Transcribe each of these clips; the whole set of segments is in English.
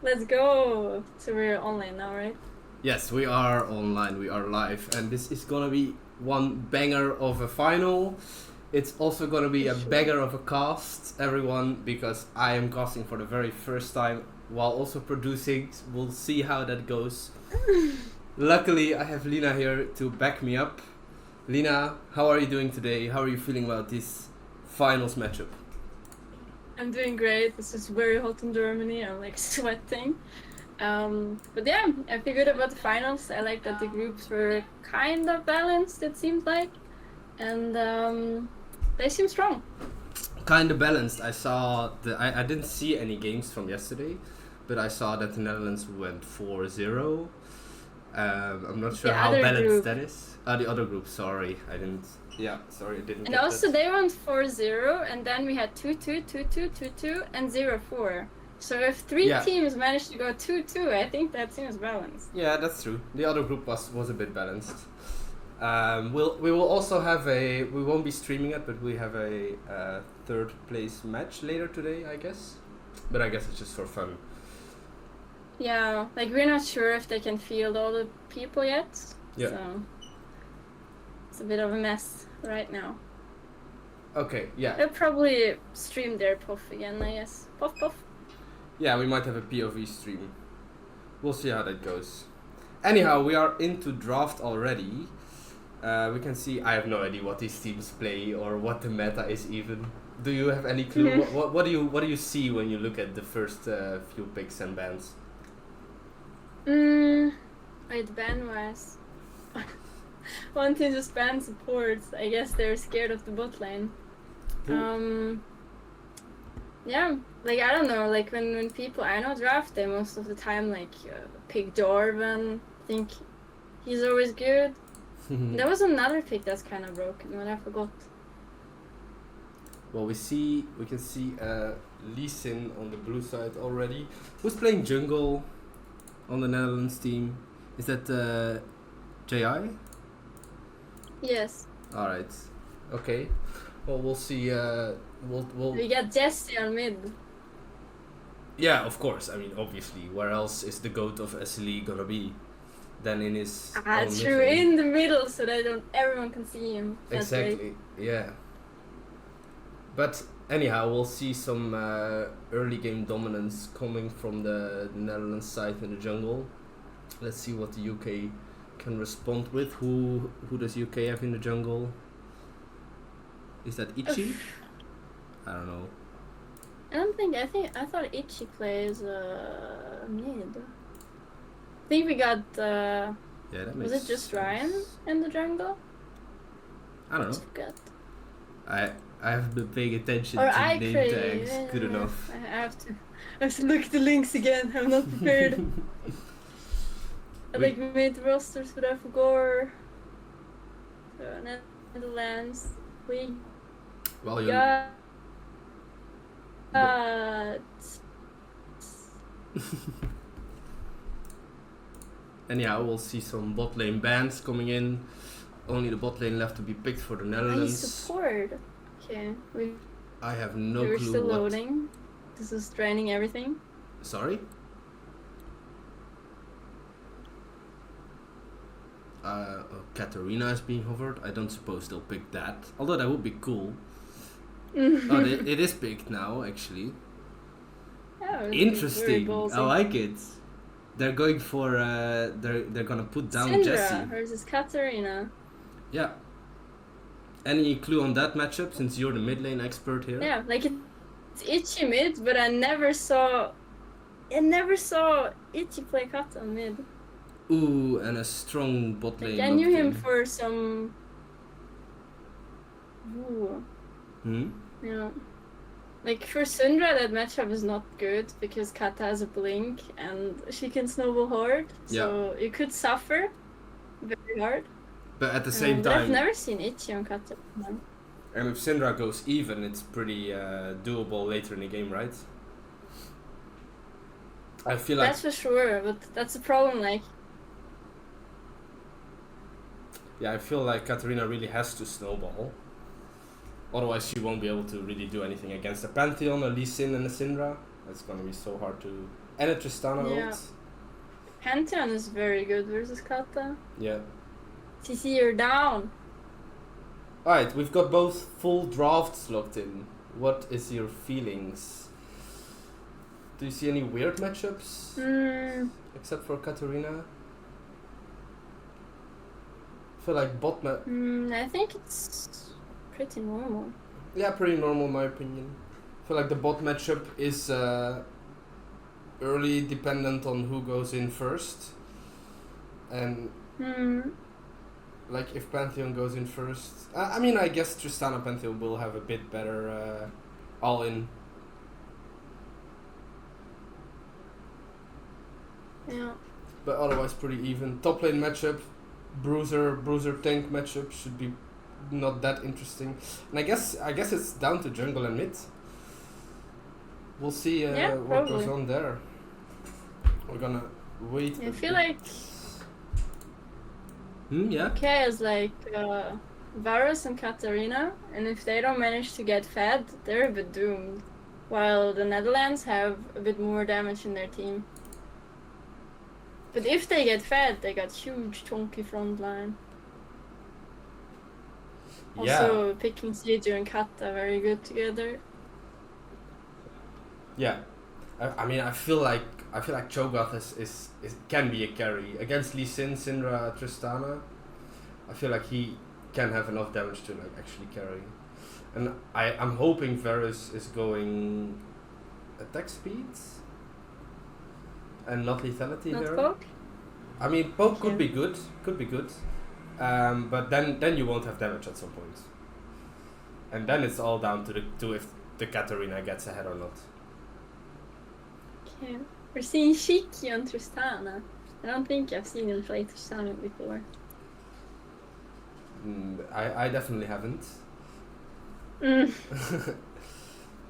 Let's go. So we're online now, right? Yes, we are online, we are live, and this is gonna be one banger of a final. It's also gonna be a banger of a cast, everyone, because I am casting for the very first time while also producing. We'll see how that goes. Luckily, I have Lina here to back me up. Lina, how are you doing today? How are you feeling about this finals matchup? I'm doing great. This is very hot in Germany. I'm like sweating. But yeah, I feel good about the finals. I like that the groups were kind of balanced, it seemed like. And they seem strong. Kind of balanced. I saw I didn't see any games from yesterday, but I saw that the Netherlands went 4-0. I'm not sure how balanced that is. The other group, sorry. I didn't. Yeah, sorry, I didn't. And also they went 4-0, and then we had 2-2, 2-2, 2-2, and 0-4. So if three teams managed to go 2-2, I think that seems balanced. Yeah, that's true. The other group was a bit balanced. We will also have we won't be streaming it, but we have a third place match later today, I guess. But I guess it's just for fun. Yeah, like we're not sure if they can field all the people yet. Yeah. So it's a bit of a mess right now. Okay, yeah. They'll probably stream their POF again, I guess. POF. Yeah, we might have a POV stream. We'll see how that goes. Anyhow, we are into draft already. We can see. I have no idea what these teams play or what the meta is even. Do you have any clue? What do you see when you look at the first few picks and bans? Wait, ban-wise. One team just banned supports. I guess they're scared of the bot lane. Yeah, like I don't know, like when people I know draft, they most of the time like pick Jorvan. I think he's always good. There was another pick that's kind of broken, but I forgot. Well, we can see Lee Sin on the blue side already. Who's playing jungle on the Netherlands team? Is that JI? Yes. All right. Okay. Well, we'll see. We got Jesse on mid. Yeah, of course. I mean, obviously, where else is the GOAT of SLE gonna be than in his own true, in the middle, so that everyone can see him. That's exactly. Great. Yeah. But anyhow, we'll see some early game dominance coming from the Netherlands side in the jungle. Let's see what the UK can respond with. Who does UK have in the jungle? Is that Ichi? I don't know. I thought Ichi plays mid. I think we got yeah, that makes was it just sense. Ryan in the jungle? I don't know. Forgot. I haven't been paying attention to name tags good enough. I have to look at the links again. I'm not prepared. I like made rosters, but I forgot. So Netherlands, we got. Anyhow, we'll see some bot lane bans coming in. Only the bot lane left to be picked for the Netherlands. Support. Okay. I have no clue. We're still loading. This is draining everything. Sorry? Katarina is being hovered. I don't suppose they'll pick that. Although that would be cool. It is picked now, actually. Oh, interesting. I like it. They're going for they're gonna put down Syndra Jessie versus Katarina. Yeah. Any clue on that matchup since you're the mid lane expert here? Yeah, like it's Ichi mid, but I never saw Ichi play Kata mid. Ooh, and a strong bot lane. Like, I knew him for some. Ooh. Yeah. Like for Syndra, that matchup is not good because Kata has a blink and she can snowball hard. So you could suffer very hard. But at the same time, I've never seen Ichi on Kata. No. And if Syndra goes even, it's pretty doable later in the game, right? I feel like that's for sure, but that's the problem. Like, yeah, I feel like Katarina really has to snowball. Otherwise, she won't be able to really do anything against a Pantheon, a Lee Sin, and a Syndra. It's gonna be so hard to and a Tristana Yeah. ult. Pantheon is very good versus Kata. Yeah. CC, you're down. Alright, we've got both full drafts locked in. What is your feelings? Do you see any weird matchups? Except for Katarina? I feel like bot I think it's pretty normal. Yeah, pretty normal in my opinion. I feel like the bot matchup is early dependent on who goes in first. And like if Pantheon goes in first, I mean I guess Tristana Pantheon will have a bit better all in. Yeah. But otherwise pretty even. Top lane matchup, Bruiser tank matchup should be not that interesting. And I guess it's down to jungle and mid. We'll see what goes on there. We're gonna wait. I feel like yeah. UK is like Varus and Katarina, and if they don't manage to get fed, they're a bit doomed. While the Netherlands have a bit more damage in their team. But if they get fed, they got huge chunky front line. Also, picking Seju and Kata very good together. Yeah, I mean I feel like Cho'Gath is can be a carry against Lee Sin, Syndra, Tristana. I feel like he can have enough damage to like actually carry, and I'm hoping Varus is going attack speeds and not lethality not here. Poke? I mean poke could be good, but then you won't have damage at some point, and then it's all down to if the Katarina gets ahead or not. Okay. We're seeing Shiki on Tristana. I don't think I've seen him play Tristana before. I definitely haven't. Mm.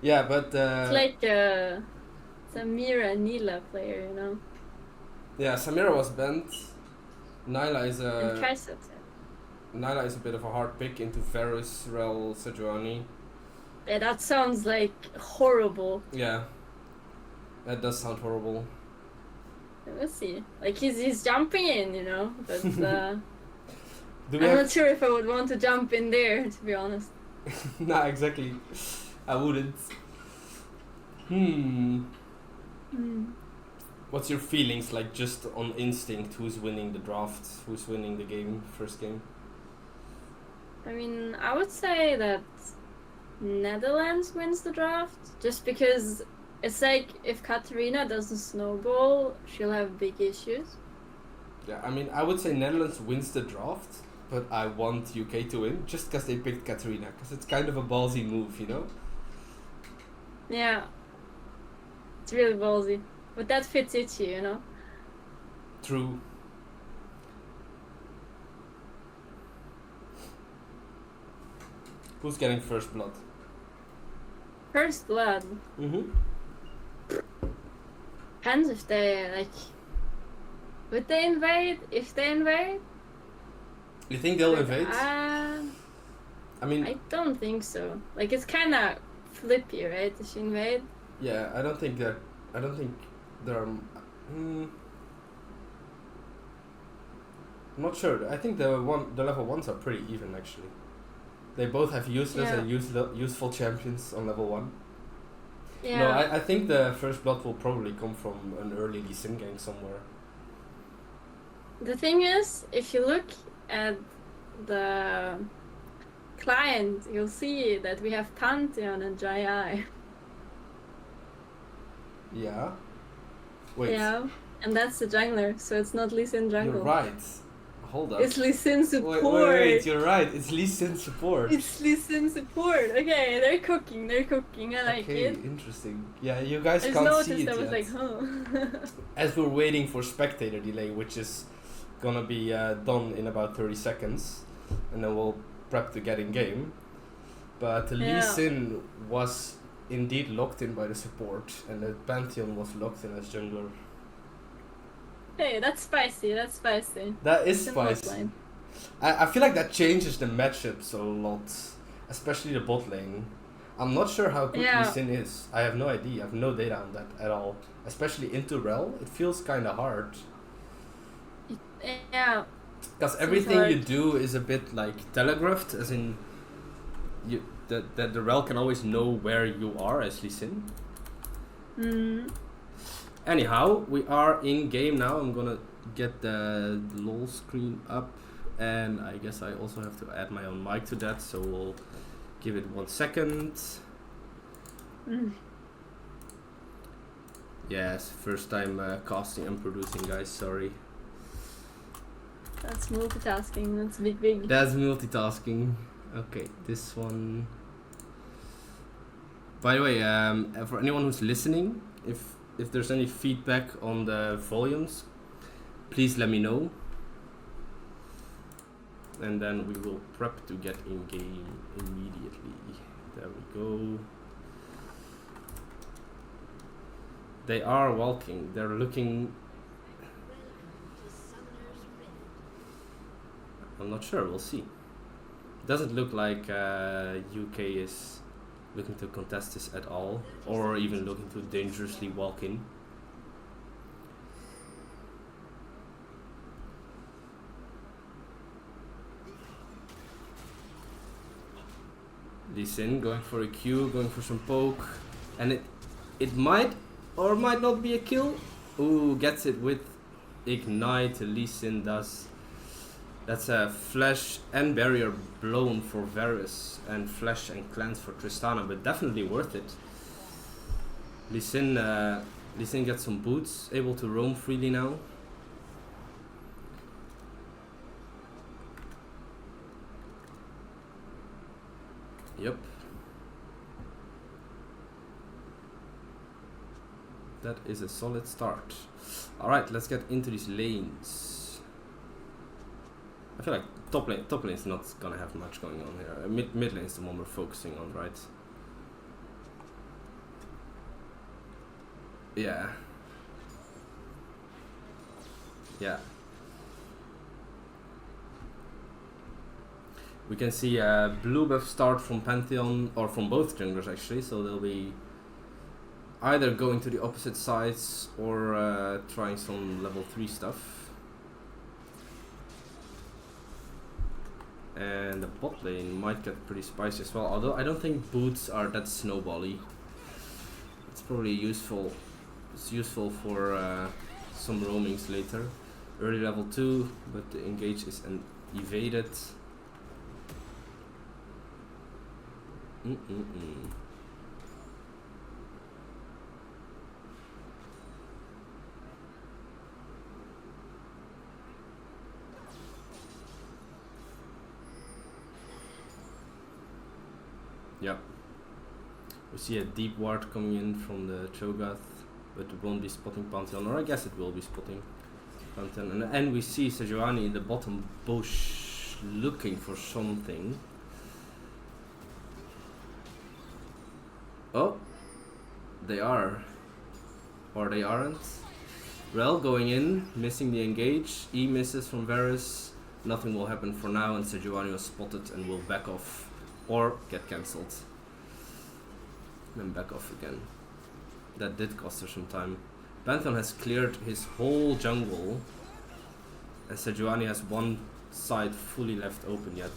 Yeah, but It's like a Samira Nila player, you know. Yeah, Samira was banned. Nyla is And Nyla is a bit of a hard pick into Varus, Rel, Sejuani. Yeah, that sounds like horrible. Yeah, that does sound horrible. Let's see. Like he's jumping in, you know, but I'm have... not sure if I would want to jump in there, to be honest. Nah, exactly. I wouldn't. What's your feelings, like just on instinct? Who's winning the draft? Who's winning the game? First game? I mean, I would say that Netherlands wins the draft, just because it's like if Katarina doesn't snowball, she'll have big issues. Yeah, I mean, I would say Netherlands wins the draft, but I want UK to win just because they picked Katarina, because it's kind of a ballsy move, you know? Yeah. It's really ballsy. But that fits Itchy, you know? True. Who's getting first blood? First blood. Depends if they, like... Would they invade? If they invade? You think they'll invade? I mean... I don't think so. Like, it's kinda flippy, right? If she invade? Yeah, I don't think there are... I'm not sure. I think the level 1s are pretty even, actually. They both have useless and useful champions on level 1. Yeah. No, I think the first blood will probably come from an early Lee Sin gang somewhere. The thing is, if you look at the client, you'll see that we have Pantheon and Jai. Yeah? Wait. Yeah, and that's the jungler, so it's not Lee Sin jungle. You're right. Hold up. It's Lee Sin support. Wait, you're right. It's Lee Sin support. It's Lee Sin support. Okay, they're cooking. I like it. Okay, interesting. Yeah, you guys I can't noticed see it I was yet. like, huh. As we're waiting for spectator delay, which is gonna be done in about 30 seconds, and then we'll prep to get in game. But Lee Sin was indeed locked in by the support, and the Pantheon was locked in as jungler. Hey, that's spicy. That is It's spicy. I feel like that changes the matchups a lot, especially the bot lane. I'm not sure how good Yeah. Lee Sin is. I have no idea. I have no data on that at all. Especially into Rel, it feels kind of hard. Yeah. Because Seems everything you hard. do is a bit like telegraphed, as in you that the Rel can always know where you are as Lee Sin. Mm. Anyhow, we are in game now. I'm gonna get the LOL screen up, and I guess I also have to add my own mic to that, so we'll give it 1 second. Mm. Yes, first time casting and producing, guys, sorry. That's multitasking. That's big. That's multitasking. Okay, this one. By the way, for anyone who's listening, if there's any feedback on the volumes, please let me know. And then we will prep to get in game immediately. There we go. They are walking. They're looking. I'm not sure. We'll see. Doesn't look like UK is looking to contest this at all, or even looking to dangerously walk in. Lee Sin going for a Q, going for some poke, and it might or might not be a kill. Ooh, gets it with Ignite. Lee Sin does. That's a Flash and Barrier blown for Varus, and Flash and Cleanse for Tristana, but definitely worth it. Lee Sin gets some boots, able to roam freely now. Yep. That is a solid start. Alright, let's get into these lanes. I feel like top lane is not gonna have much going on here. Mid lane is the one we're focusing on, right? Yeah. Yeah. We can see a blue buff start from Pantheon, or from both junglers actually, so they'll be either going to the opposite sides or trying some level 3 stuff. And the bot lane might get pretty spicy as well, although I don't think boots are that snowbally. It's probably useful. It's useful for some roamings later. Early level 2, but the engage is evaded. Yep. We see a deep ward coming in from the Cho'Gath, but it won't be spotting Pantheon, or I guess it will be spotting Pantheon. And we see Sejuani in the bottom bush looking for something. Oh, they are. Or they aren't. Rel going in, missing the engage. E misses from Varus. Nothing will happen for now, and Sejuani was spotted and will back off. Or get cancelled. Then back off again. That did cost her some time. Pantheon has cleared his whole jungle. And Sejuani has one side fully left open yet.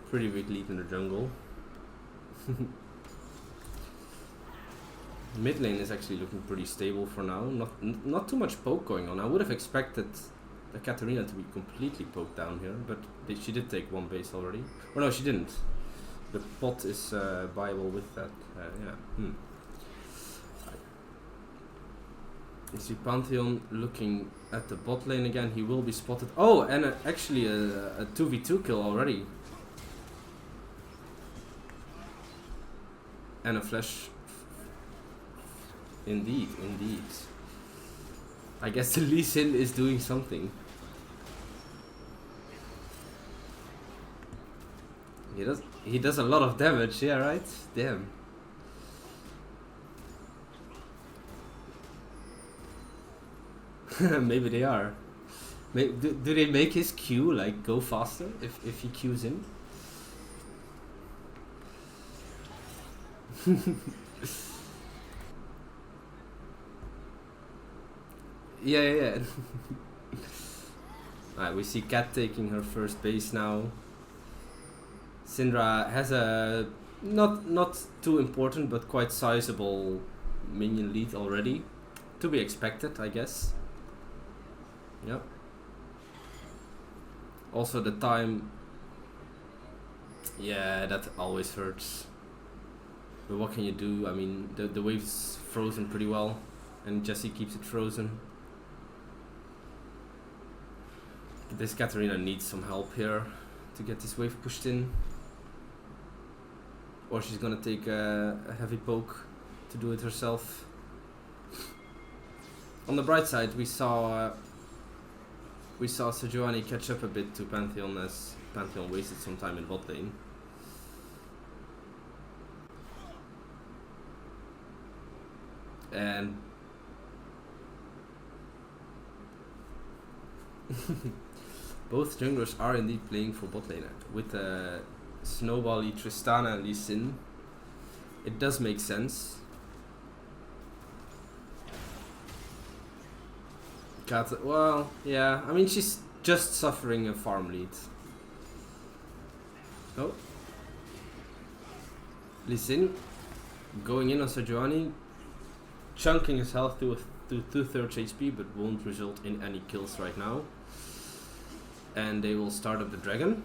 Pretty weak lead in the jungle. Mid lane is actually looking pretty stable for now. Not too much poke going on. I would have expected the Katarina to be completely poked down here, but she did take one base already. Or no, she didn't. The pot is viable with that. Yeah. You see Pantheon looking at the bot lane again. He will be spotted. Oh, and actually a 2v2 kill already. And a flash. Indeed. I guess the Lee Sin is doing something. He does a lot of damage, yeah, right? Damn. Maybe they are. Do they make his Q like go faster if he Qs in? Yeah. Alright, we see Cat taking her first base now. Syndra has a not too important but quite sizable minion lead already. To be expected, I guess. Yep. Also the time. Yeah, that always hurts. But what can you do? I mean, the wave's frozen pretty well, and Jesse keeps it frozen. This Katarina needs some help here to get this wave pushed in. Or she's gonna take a heavy poke to do it herself. On the bright side, we saw Sejuani catch up a bit to Pantheon as Pantheon wasted some time in bot lane. And both junglers are indeed playing for bot lane with Snowbally, Tristana and Lee Sin. It does make sense. Well, yeah, I mean she's just suffering a farm lead. Oh. Lee Sin going in on Sejuani, chunking his health to 2/3 HP, but won't result in any kills right now. And they will start up the dragon.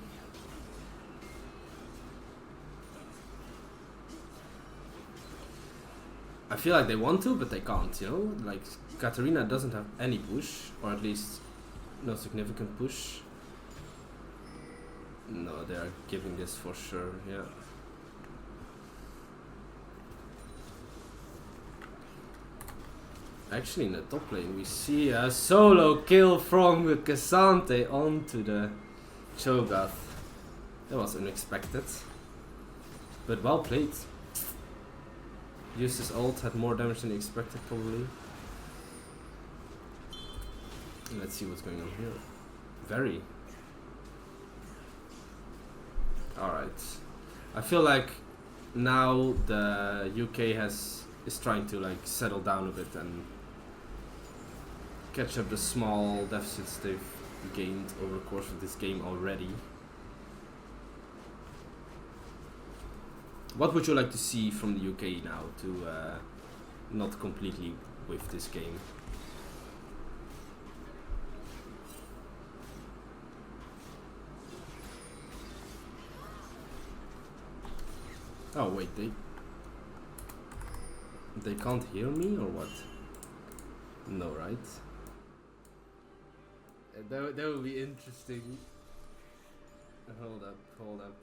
I feel like they want to, but they can't, you know? Like, Katarina doesn't have any push, or at least no significant push. No, they are giving this for sure, yeah. Actually, in the top lane, we see a solo kill from Cassante onto the Cho'Gath. That was unexpected, but well played. Used his ult, had more damage than expected, probably. Let's see what's going on here. Very. Alright. I feel like now the UK is trying to like settle down a bit and catch up the small deficits they've gained over the course of this game already. What would you like to see from the UK now to not completely whiff this game? Oh wait, they can't hear me or what? No, right? That would be interesting. Hold up.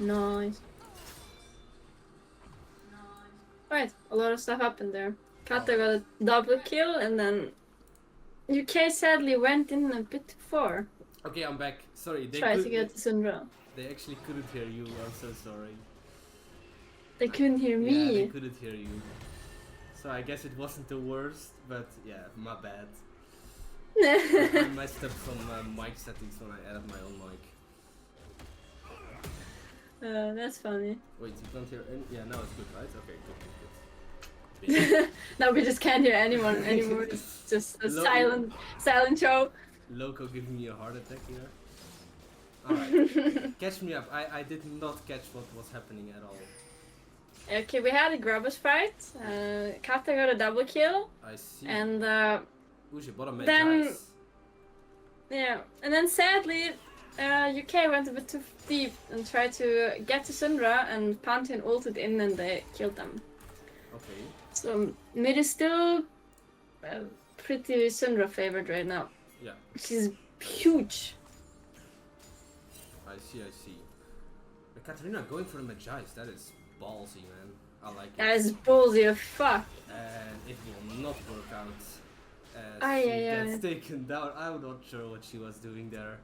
Nice. Right, a lot of stuff happened there. Kata got a double kill, and then UK sadly went in a bit too far. Okay, I'm back. Sorry, Try to get Syndra. They actually couldn't hear you. I'm so sorry. They couldn't hear me. Yeah, they couldn't hear you. So I guess it wasn't the worst, but yeah, my bad. I messed up some mic settings when I added my own mic. That's funny. Wait, you can't hear any? Yeah, now it's good, right? Okay, good. bit. Now we just can't hear anyone anymore. It's just a silent show. Loco giving me a heart attack here. Alright, catch me up. I did not catch what was happening at all. Okay, we had a Grubbers fight. Kata got a double kill. I see. And Ooh, she bought a then- Magi's. yeah, and then sadly, UK went a bit too deep and tried to get to Syndra, and Pantheon ulted in and they killed them. Okay. So mid is still pretty Syndra favored right now. Yeah. She's huge. I see. But Katarina going for the Magi's, that is ballsy, man. I like it. That is ballsy as fuck. And it will not work out as Aye, she aye, gets aye. taken down. I'm not sure what she was doing there.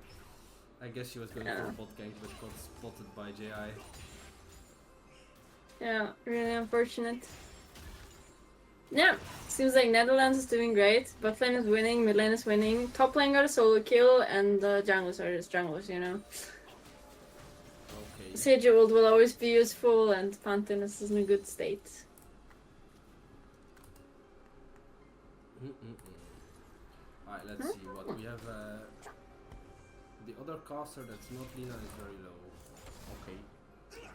I guess she was going for a bot gank but got spotted by JI. Yeah, really unfortunate. Yeah, seems like Netherlands is doing great. Bot lane is winning, mid lane is winning. Top lane got a solo kill, and junglers are just junglers, you know. Okay. Sage ult will always be useful, and Pantheon is in a good state. Alright, let's see what we have. The other caster that's not Lina is very low. Okay.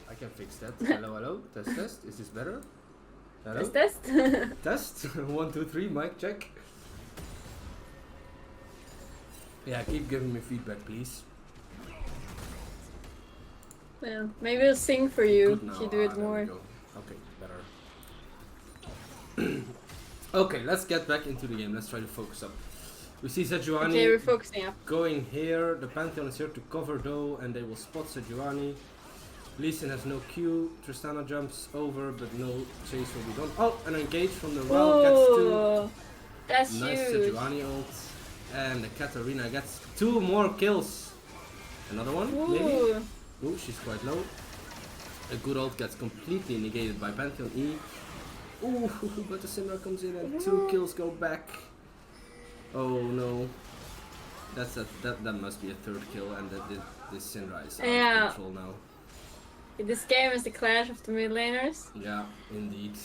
I can fix that. Hello. Test. Is this better? Hello? Test. Test. 1, 2, 3. Mic check. Yeah, keep giving me feedback, please. Yeah, maybe I'll sing for you Good if now. you do it There we more. go. Okay, better. Okay, let's get back into the game. Let's try to focus up. We see Sejuani Okay, we're focusing up. going here. The Pantheon is here to cover though, and they will spot Sejuani. Lee Sin has no Q. Tristana jumps over, but no chase will be done. Oh, an engage from the Rel gets Oh, that's two. Nice huge. Sejuani ult. And the Katarina gets 2 more kills. Another one, maybe? Ooh. Ooh, she's quite low. A good ult gets completely negated by Pantheon E. Ooh, but the Syndra comes in and 2 kills go back. Oh no. That must be a 3rd kill, and this Syndra is out of control now. This game is the clash of the mid laners. Yeah, indeed.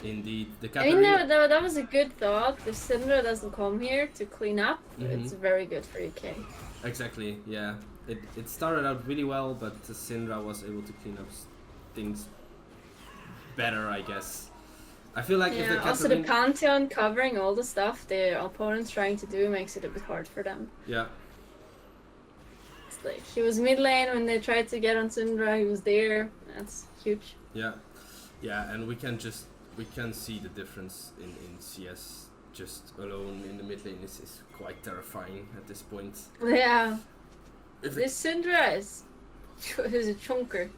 Indeed. The I mean, Katarina... that was a good thought. If Syndra doesn't come here to clean up, it's very good for UK. Exactly, yeah. It started out really well, but the Syndra was able to clean up things better, I guess. I feel like if the Yeah, also the Katarina... Pantheon covering all the stuff the opponent's trying to do makes it a bit hard for them. Yeah. It's like, he was mid lane when they tried to get on Syndra, he was there. That's huge. Yeah. Yeah, and we can see the difference in CS just alone in the mid lane is quite terrifying at this point. Yeah. If This Syndra is a chunker.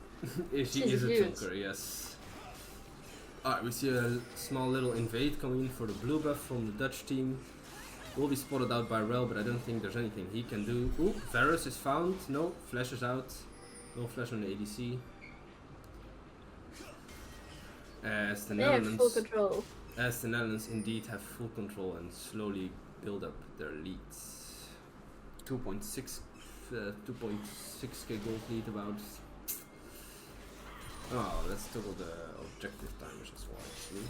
she She's is a huge. chunker, yes. Alright, we see a small little invade coming in for the blue buff from the Dutch team. Will be spotted out by Rel, but I don't think there's anything he can do. Ooh, Varus is found. No, flash is out. No flash on the ADC. As the They have full Netherlands, control. as the Netherlands indeed have full control and slowly build up their leads. 2.6k gold lead about. Oh, let's toggle the objective timers as well, actually.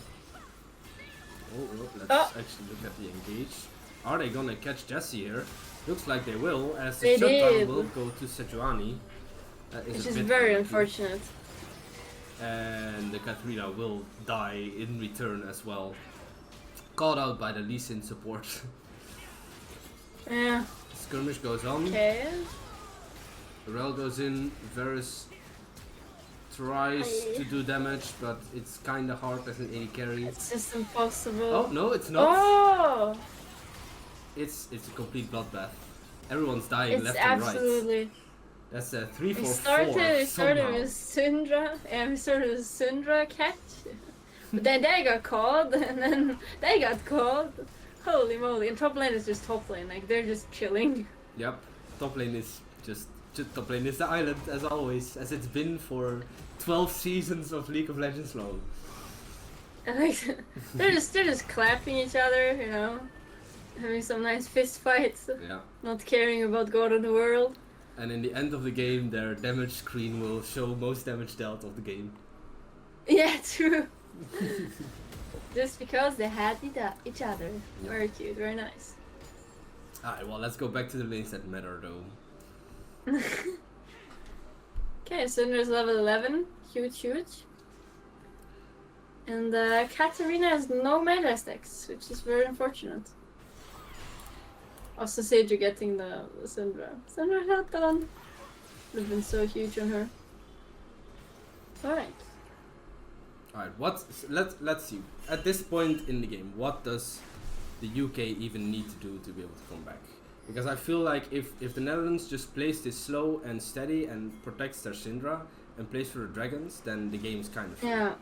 Oh, let's actually look at the engage. Are they gonna catch Jessie here? Looks like they will, as the They shutdown did. will go to Sejuani. That Which a is bit very unlucky. unfortunate. And the Katarina will die in return as well. Called out by the Lee Sin support. Yeah. Skirmish goes on. Okay. Rel goes in. Varus tries Aye. to do damage, but it's kinda hard as an AD carry. It's just impossible. Oh no, it's not. Oh! It's a complete bloodbath. Everyone's dying It's left and right. absolutely. That's a 3 We 4 started 4 with somehow. Syndra, and we started with Syndra catch. But then they got called, and then they got called. Holy moly! And top lane is just top lane, like they're just chilling. Yep, top lane is just top lane is the island as always, as it's been for 12 seasons of League of Legends long. And like they're just clapping each other, you know, having some nice fist fights, Yeah. not caring about God of the world. And in the end of the game, their damage screen will show most damage dealt of the game. Yeah, true. Just because they had each other. Yep. Very cute, very nice. Alright, well, let's go back to the lanes that matter though. Okay, Syndra's level 11. Huge. And Katarina has no melee stacks, which is very unfortunate. Also, Sage getting the Syndra. Syndra shotgun would have been so huge on her. Alright. Alright, let's see. At this point in the game, what does the UK even need to do to be able to come back? Because I feel like if the Netherlands just plays this slow and steady and protects their Syndra and plays for the dragons, then the game's kind of Yeah.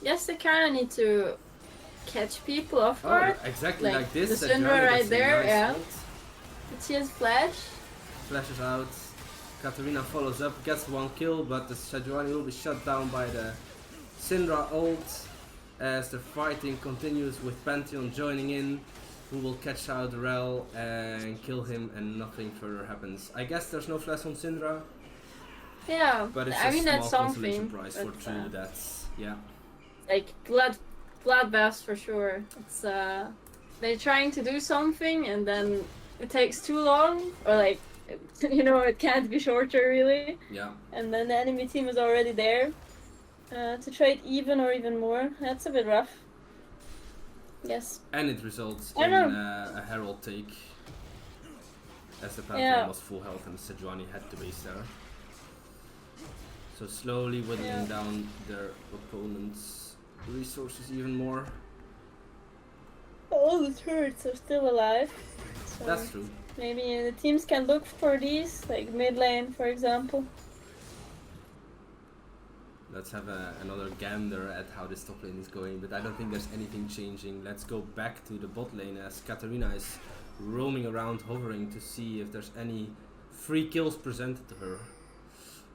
Yes, they kind of need to catch people off guard. Oh, exactly like this. The that Syndra Johanna right gets a there, nice yeah. ult, But she has flash. flashes out. Katarina follows up, gets one kill, but the Sejuani will be shut down by the Syndra ult as the fighting continues with Pantheon joining in, who will catch out Rel and kill him, and nothing further happens. I guess there's no flash on Syndra, Yeah, but it's I a mean small that's consolation something. prize for But, two. That's yeah. like bloodbath for sure. It's they're trying to do something and then it takes too long, or like it can't be shorter really. Yeah. And then the enemy team is already there to trade even or even more. That's a bit rough. Yes. And it results I in know. a Herald take, as the Pantheon was full health and Sejuani had to base there. So slowly whittling down their opponent's resources even more. All the turrets are still alive. So That's true. maybe the teams can look for these, like mid lane for example. Let's have another gander at how this top lane is going, but I don't think there's anything changing. Let's go back to the bot lane as Katarina is roaming around, hovering to see if there's any free kills presented to her.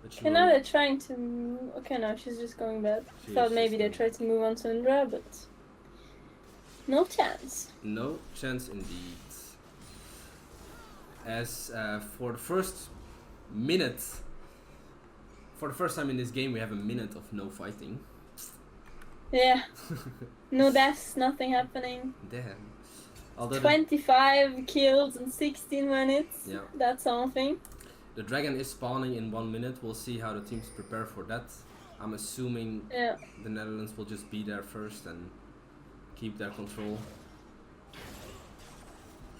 Okay, now they're trying to... Okay, no, she's just going bad. She Thought is maybe they just tried to move on to Syndra, but... No chance. No chance indeed. As for the first minute, for the first time in this game, we have a minute of no fighting. Yeah. No deaths, nothing happening. Damn. Although 25 kills in 16 minutes. Yeah. That's something. the dragon is spawning in 1 minute, we'll see how the teams prepare for that. I'm assuming the Netherlands will just be there first and keep their control.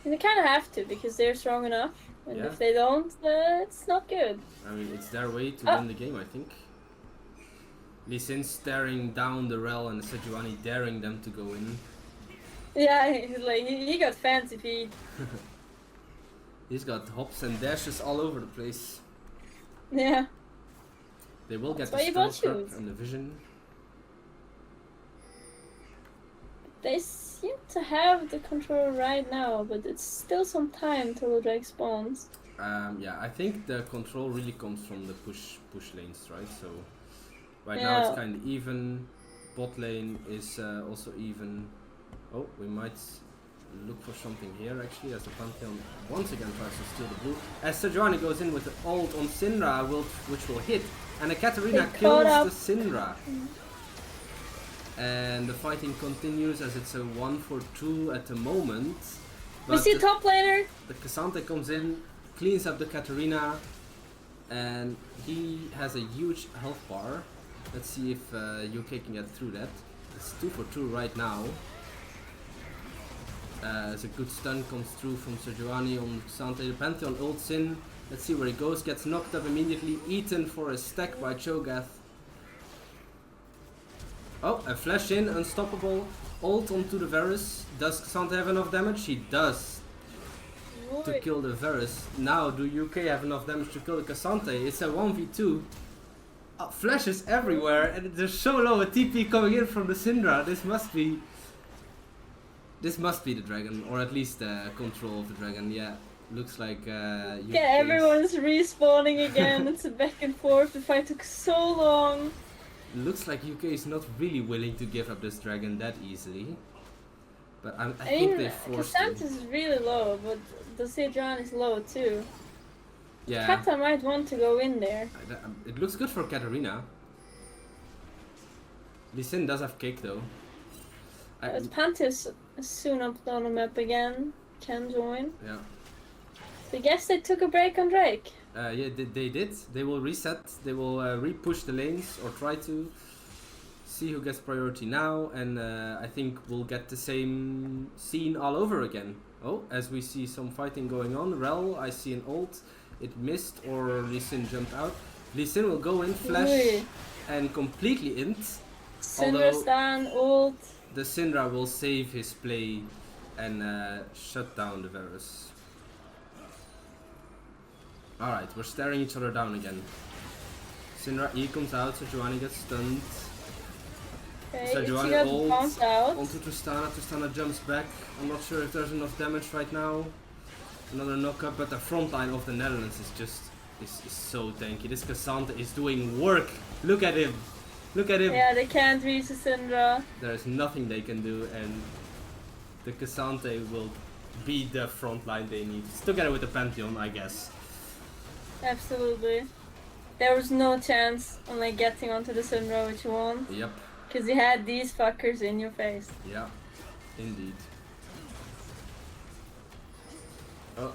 They kind of have to, because they're strong enough. And if they don't, it's not good. I mean, it's their way to win the game, I think. Lee Sin staring down the Rel and Sejuani daring them to go in. Yeah, he got fancy feet. He's got hops and dashes all over the place. Yeah. They will get the That's why you stun bought trap and the vision. They seem to have the control right now, but it's still some time till the drag spawns. Yeah, I think the control really comes from the push lanes, right? So right now it's kind of even. Bot lane is also even. Oh, we might look for something here actually, as the Pantheon once again tries to steal the blue. As Sejuani goes in with the ult on Syndra, which will hit, and the Katarina kills the Syndra. And the fighting continues as it's a 1-for-2 at the moment. We see top laner. The Cassante comes in, cleans up the Katarina, and he has a huge health bar. Let's see if UK can get through that. It's 2-for-2 right now. As a good stun comes through from Sejuani on Cassante. The Pantheon ults in. Let's see where he goes. Gets knocked up immediately. Eaten for a stack by Cho'Gath. Oh, a flash in, unstoppable. Ult onto the Varus. Does Cassante have enough damage? He does. To kill the Varus. Now, do UK have enough damage to kill the Cassante? It's a 1v2. Flashes everywhere, and there's so low a TP coming in from the Syndra. This must be the dragon, or at least the control of the dragon. Yeah, looks like UK. Yeah, everyone's respawning again. It's a back and forth. The fight took so long. Looks like UK is not really willing to give up this dragon that easily. But I think they forced him. Cassante is really low, but the Sejuani is low too. Yeah. Kata might want to go in there. It looks good for Katarina. Lee Sin does have kick though. But Pantheon's soon up on the map again. Can join. Yeah. I guess they took a break on Drake. Yeah, they did. They will reset. They will re-push the lanes or try to see who gets priority now, and I think we'll get the same scene all over again. Oh, as we see some fighting going on. Rel, I see an ult. It missed, or Lee Sin jumped out. Lee Sin will go in, flash, Ui. and completely int. Syndra stan, ult. The Syndra will save his play and shut down the Varus. Alright, we're staring each other down again. Syndra E comes out, Sejuani gets stunned. Okay, Sejuani got ult bounced out. onto Tristana. Tristana jumps back. I'm not sure if there's enough damage right now. Another knock-up, but the front line of the Netherlands is just is so tanky. This Cassandra is doing work. Look at him. Look at him. Yeah, they can't reach the Syndra. There is nothing they can do, and the Cassandra will be the front line they need. Together with the Pantheon, I guess. Absolutely. There was no chance on like getting onto the Syndra which you want. Yep. Because you had these fuckers in your face. Yeah. Indeed. Oh.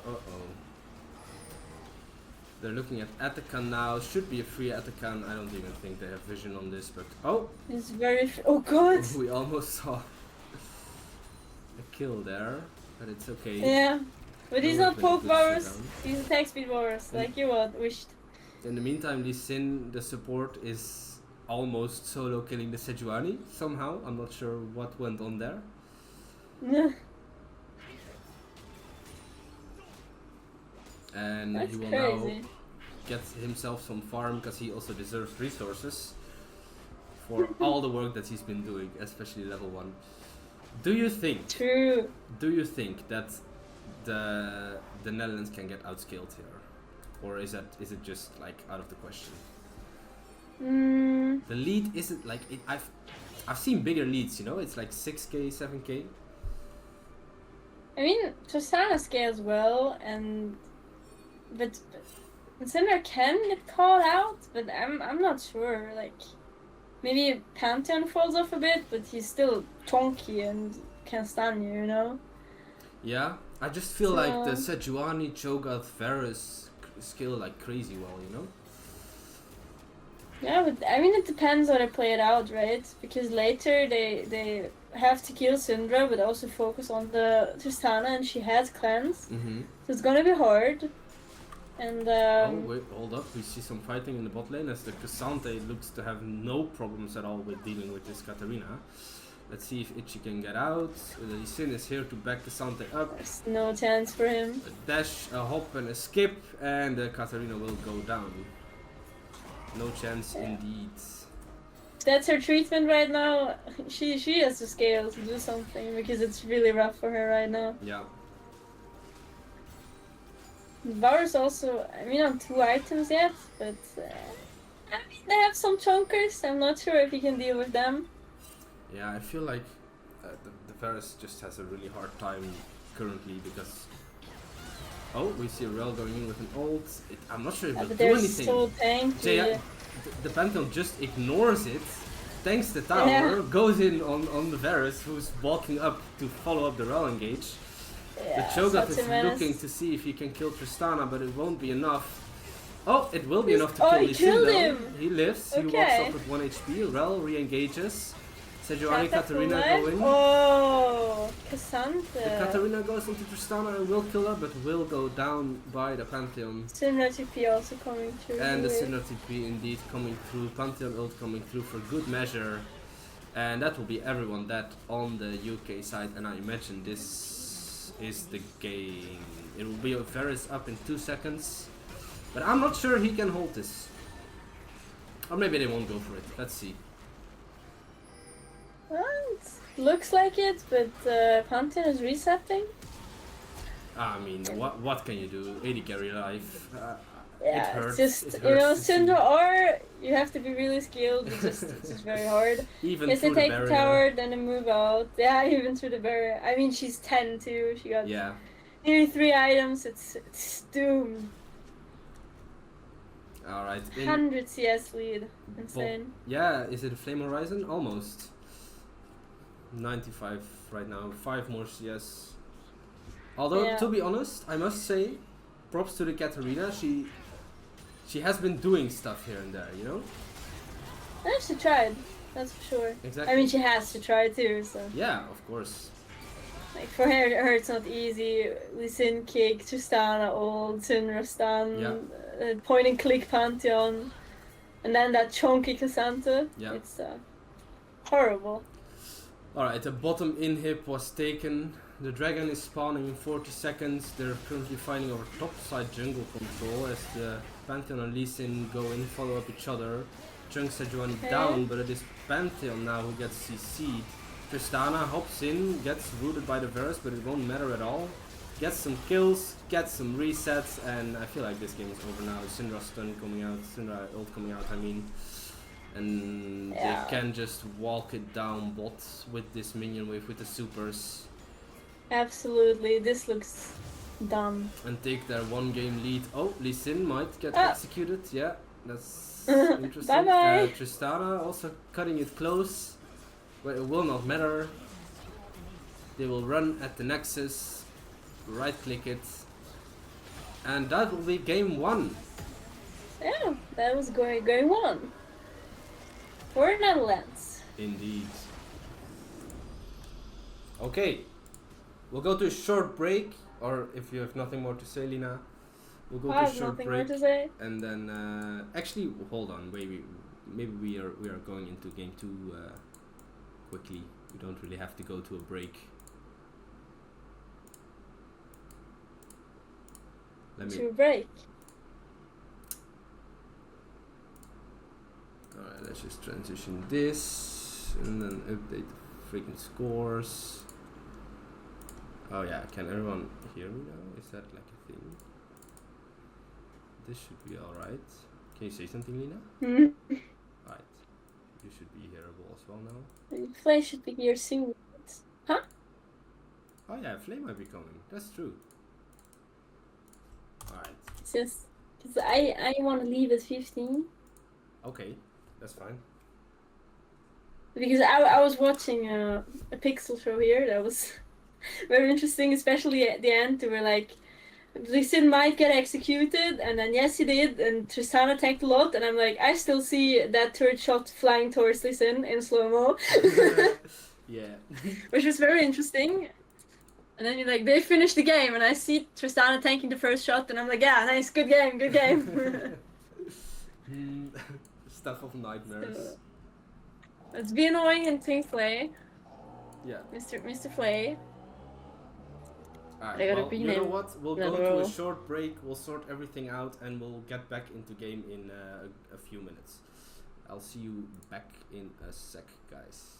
They're looking at Atakan now. Should be a free Atakan. I don't even think they have vision on this, but oh! It's very. Oh god! We almost saw a kill there, but it's okay. Yeah. But he's not poke Good bowers, shutdown. he's attack speed bowers, like you would wished. In the meantime, Lee Sin, the support, is almost solo killing the Sejuani somehow. I'm not sure what went on there. And That's he will crazy. now get himself some farm because he also deserves resources for all the work that he's been doing, especially level 1. Do you think True. that the Netherlands can get outscaled here? Or is it just like out of the question? The lead isn't like it, I've seen bigger leads, you know, it's like 6k, 7k. I mean, Tristana scales well, but Syndra can get called out, but I'm not sure. Like, maybe Pantheon falls off a bit, but he's still chonky and can stun you, you know? Yeah, I just feel like the Sejuani, Cho'Gath, Varus scale like crazy well, you know? Yeah, but I mean, it depends how they play it out, right? Because later they have to kill Syndra, but also focus on the Tristana, and she has cleanse. So it's gonna be hard. And oh wait, hold up, we see some fighting in the bot lane as the Cassandra looks to have no problems at all with dealing with this Katarina. Let's see if Itchy can get out. Lee Sin is here to back Cassandra up. there's no chance for him. A dash, a hop and a skip, and the Katarina will go down. No chance indeed. That's her treatment right now. She has to scale to do something because it's really rough for her right now. Yeah. Bowers also, I mean, on 2 items yet, but I mean, they have some chunkers. I'm not sure if he can deal with them. Yeah, I feel like the Varus just has a really hard time currently because... Oh, we see Rel going in with an ult. I'm not sure if But it'll do they're anything. so tanky. The Pantheon just ignores it, tanks the tower, goes in on the Varus who's walking up to follow up the Rel engage. Yeah, The Cho'Gath such is a menace. looking to see if he can kill Tristana, but it won't be enough. Oh, it will be He's- enough to oh, kill he Lee Sin killed though. him. He lives, he walks Okay. off with 1 HP, Rel re-engages. Sejuani, Kata full Katarina life? go in. Oh, The Cassandra. Katarina goes into Tristana and will kill her, but will go down by the Pantheon. Syndra TP also coming through. And the here. Syndra TP indeed coming through, Pantheon ult coming through for good measure. And that will be everyone dead on the UK side, and I imagine this is the game. It will be a Varus up in 2 seconds. But I'm not sure he can hold this. Or maybe they won't go for it, let's see. Well, it looks like it, but Pantheon is resetting. I mean, what can you do? 80 carry life. It Yeah, hurts. it's just, It you know, hurts to see. Syndra, or you have to be really skilled, it's just very hard. Even Yes, they through the take the barrier. tower, then they move out. Yeah, even through the barrier. I mean, she's 10 too, she got Yeah. nearly 3 items, it's doomed. All right. 100 CS lead. Insane. Yeah, is it a Flame Horizon? Almost. 95 right now. 5 more CS. Although, Yeah. to be honest, I must say, props to the Katarina. She has been doing stuff here and there, you know? And she tried. That's for sure. Exactly. I mean, she has to try too, so. Yeah, of course. Like, for her it's not easy. Lee Sin kick, Tristana ult, Syndra stun, Yeah. point and click Pantheon, and then that chunky Cassandra. Yeah. It's horrible. Alright, the bottom inhib was taken. The dragon is spawning in 40 seconds. They're currently fighting over top side jungle control as the Pantheon and Lee Sin go in, follow up each other. Chunks Sejuani down, but it is Pantheon now who gets CC'd. Tristana hops in, gets rooted by the Varus, but it won't matter at all. Gets some kills, gets some resets, and I feel like this game is over now. Syndra stun coming out, Syndra ult coming out, I mean. And they can just walk it down bot with this minion wave with the supers. Absolutely, this looks dumb. And take their 1 game lead. Oh, Lee Sin might get executed, yeah, that's interesting. Bye bye! Tristana also cutting it close, but it will not matter. They will run at the Nexus, right click it, and that will be game 1. Yeah, that was going on. For Netherlands. Indeed. Okay, we'll go to a short break, or if you have nothing more to say, Lina, we'll go to a short break. More to say. And then, actually, hold on, maybe we are going into game 2 quickly. We don't really have to go to a break. Break. Alright, let's just transition this and then update the freaking scores. Oh yeah, can everyone hear me now? Is that like a thing? This should be alright. Can you say something, Lina? Alright. You should be hearable as well now. Flame should be here soon. Huh? Oh yeah, Flame might be coming. That's true. Alright. It's just because I want to leave at 15. Okay, that's fine. Because I was watching a Pixel show here that was very interesting, especially at the end. They were like, Lee Sin might get executed, and then yes he did, and Tristana tanked a lot, and I'm like, I still see that third shot flying towards Lee Sin in slow-mo. Yeah. Which was very interesting. And then you're like, they finished the game, and I see Tristana tanking the first shot, and I'm like, yeah, nice, good game, good game. Stuff of nightmares. So, let's be annoying and Team Flay. Yeah. Mr. Flay. Alright, well, you know what? We'll go to a short break, we'll sort everything out, and we'll get back into game in a few minutes. I'll see you back in a sec, guys.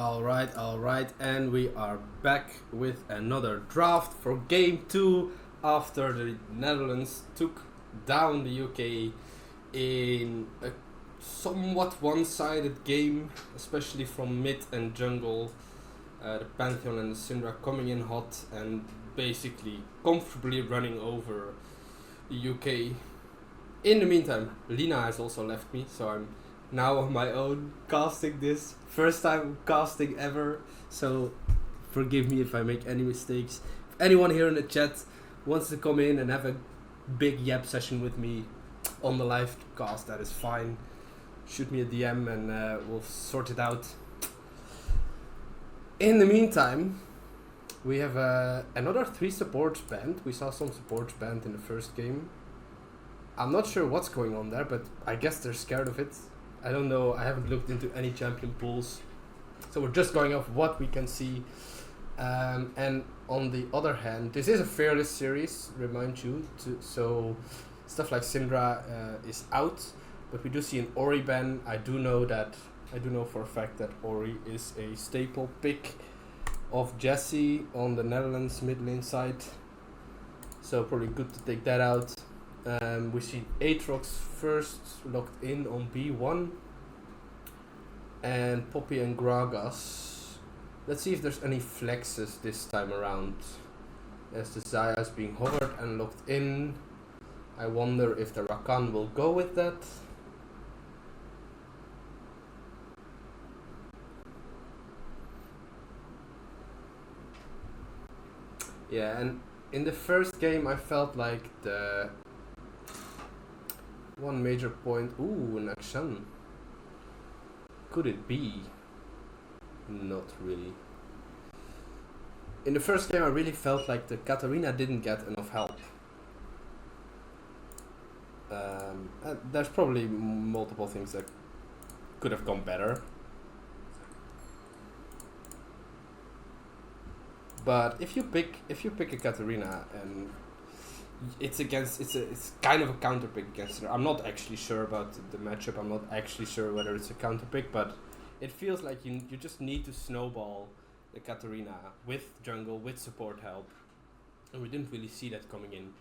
Alright, and we are back with another draft for game 2 after the Netherlands took down the UK in a somewhat one-sided game, especially from mid and jungle. The Pantheon and the Syndra coming in hot and basically comfortably running over the UK. In the meantime, Lina has also left me, so I'm now on my own casting this. First time casting ever, so forgive me if I make any mistakes. If anyone here in the chat wants to come in and have a big yap session with me on the live cast, that is fine. Shoot me a DM and we'll sort it out. In the meantime, we have another 3 supports banned. We saw some supports banned in the first game. I'm not sure what's going on there, but I guess they're scared of it. I don't know, I haven't looked into any champion pools. So we're just going off what we can see. And on the other hand, this is a fearless series, remind you. So stuff like Syndra is out, but we do see an Ori ban. I do know for a fact that Ori is a staple pick of Jesse on the Netherlands mid lane side. So probably good to take that out. We see Aatrox first locked in on B1 and Poppy and Gragas. Let's see if there's any flexes this time around, as the Xayah is being hovered and locked in. I wonder if the Rakan will go with that. Yeah, and in the first game I felt like the one major point. Ooh, an action. Could it be? Not really. In the first game I really felt like the Katarina didn't get enough help. There's probably multiple things that could have gone better. But if you pick a Katarina and it's kind of a counter pick against her. I'm not actually sure about the matchup. I'm not actually sure whether it's a counter pick, but it feels like you just need to snowball the Katarina with jungle, with support help, and we didn't really see that coming in.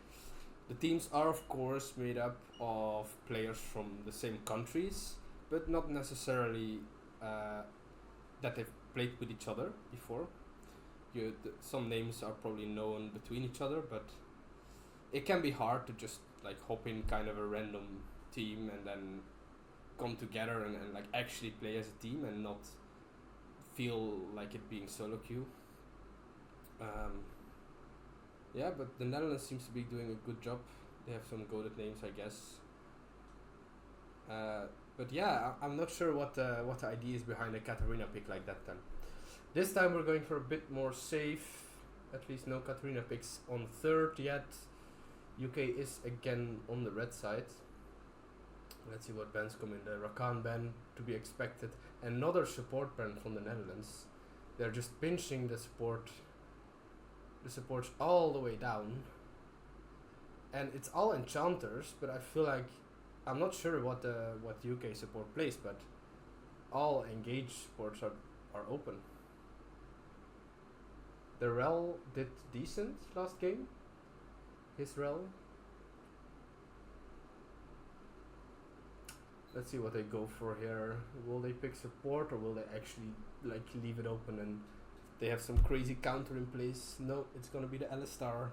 The teams are of course made up of players from the same countries, but not necessarily that they've played with each other before. Some names are probably known between each other, but it can be hard to just like hop in kind of a random team and then come together and like actually play as a team and not feel like it being solo queue. Yeah, but the Netherlands seems to be doing a good job. They have some goated names, I guess. But yeah, I'm not sure what the idea is behind a Katarina pick like that then. This time we're going for a bit more safe. At least no Katarina picks on third yet. UK is again on the red side. Let's see what bans come in. The Rakan ban to be expected. Another support ban from the Netherlands. They're just pinching the supports all the way down. And it's all enchanters, but I feel like I'm not sure what UK support plays, but all engaged supports are open. The Rel did decent last game. His Rel. Let's see what they go for here. Will they pick support or will they actually like leave it open and they have some crazy counter in place? No, it's gonna be the Alistar.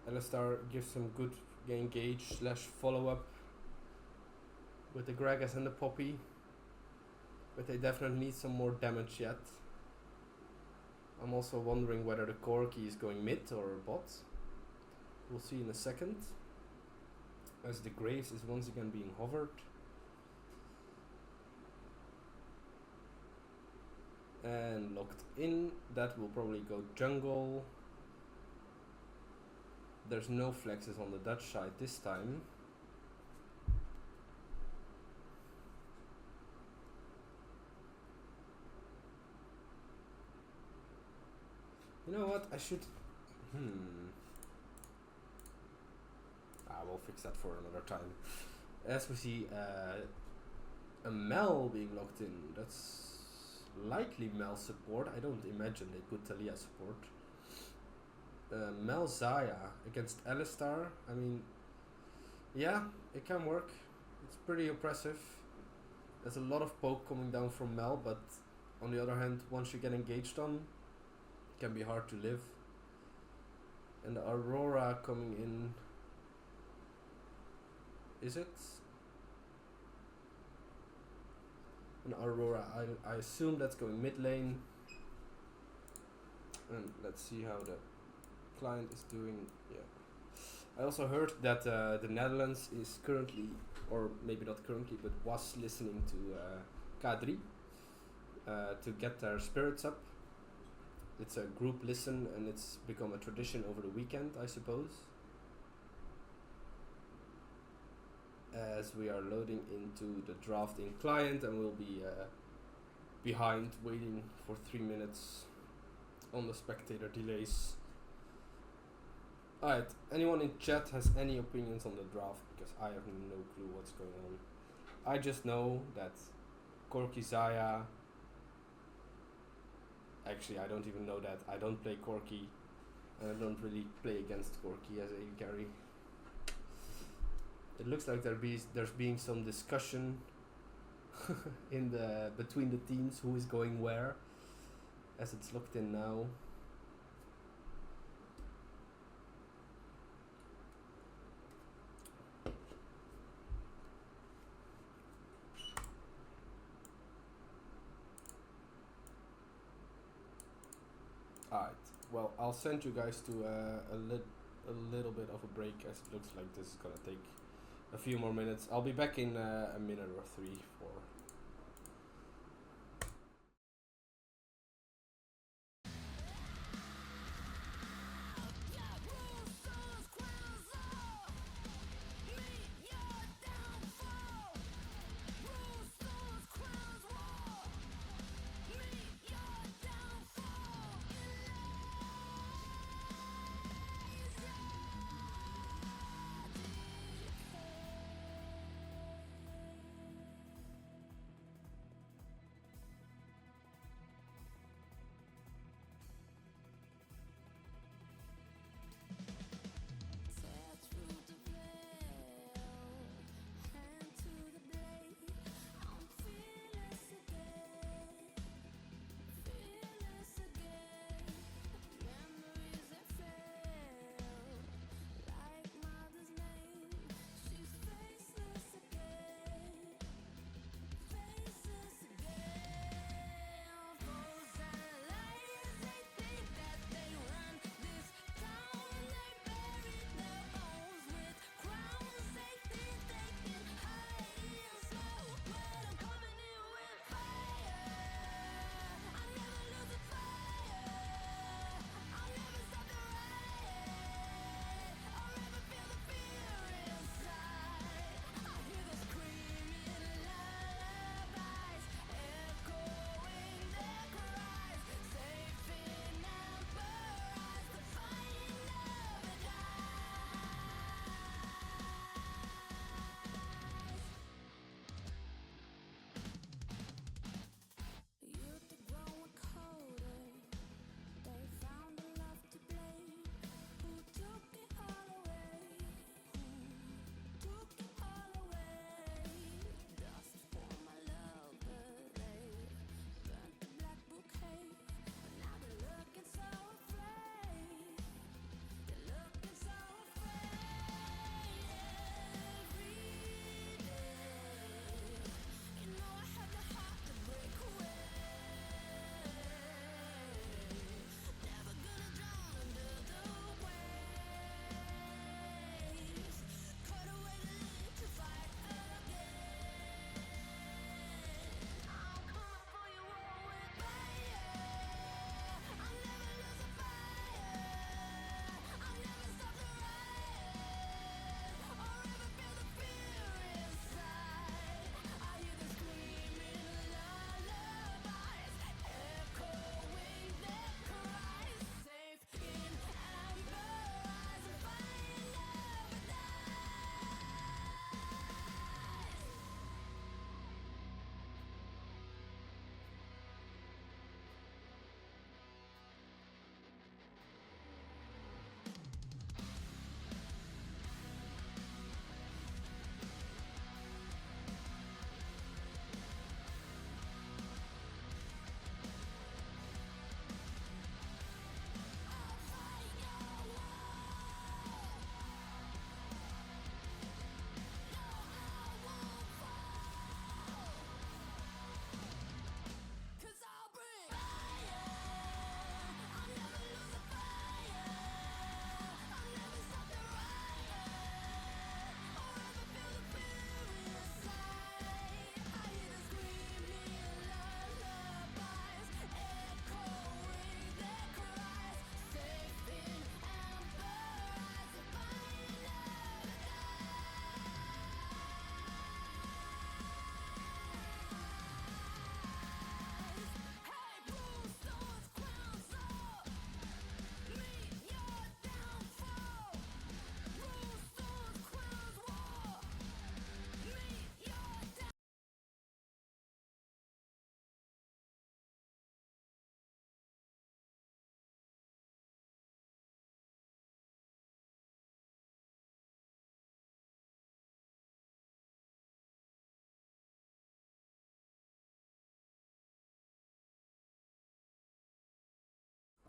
Alistar gives some good engage / follow up with the Gragas and the Poppy. But they definitely need some more damage yet. I'm also wondering whether the Corki is going mid or bot. We'll see in a second. As the Graves is once again being hovered. And locked in. That will probably go jungle. There's no flexes on the Dutch side this time. You know what? I should. we'll fix that for another time. As we see a Mel being locked in, that's likely Mel support. I don't imagine they put Talia support. Mel Zaya against Alistar. I mean, yeah, it can work. It's pretty oppressive. There's a lot of poke coming down from Mel, but on the other hand, once you get engaged on, it can be hard to live. And the Aurora coming in. Is it? An Aurora. I assume that's going mid lane. And let's see how the client is doing. Yeah. I also heard that the Netherlands is currently, or maybe not currently, but was listening to K3 to get their spirits up. It's a group listen and it's become a tradition over the weekend, I suppose. As we are loading into the drafting client and we'll be behind waiting for 3 minutes on the spectator delays. Alright, anyone in chat has any opinions on the draft? Because I have no clue what's going on. I just know that Corki Zaya. Actually, I don't even know that. I don't play Corki. And I don't really play against Corki as a carry. It looks like there's being some discussion in between the teams who is going where, as it's locked in now. Alright, well, I'll send you guys to a little bit of a break, as it looks like this is gonna take a few more minutes. I'll be back in a minute or 3 for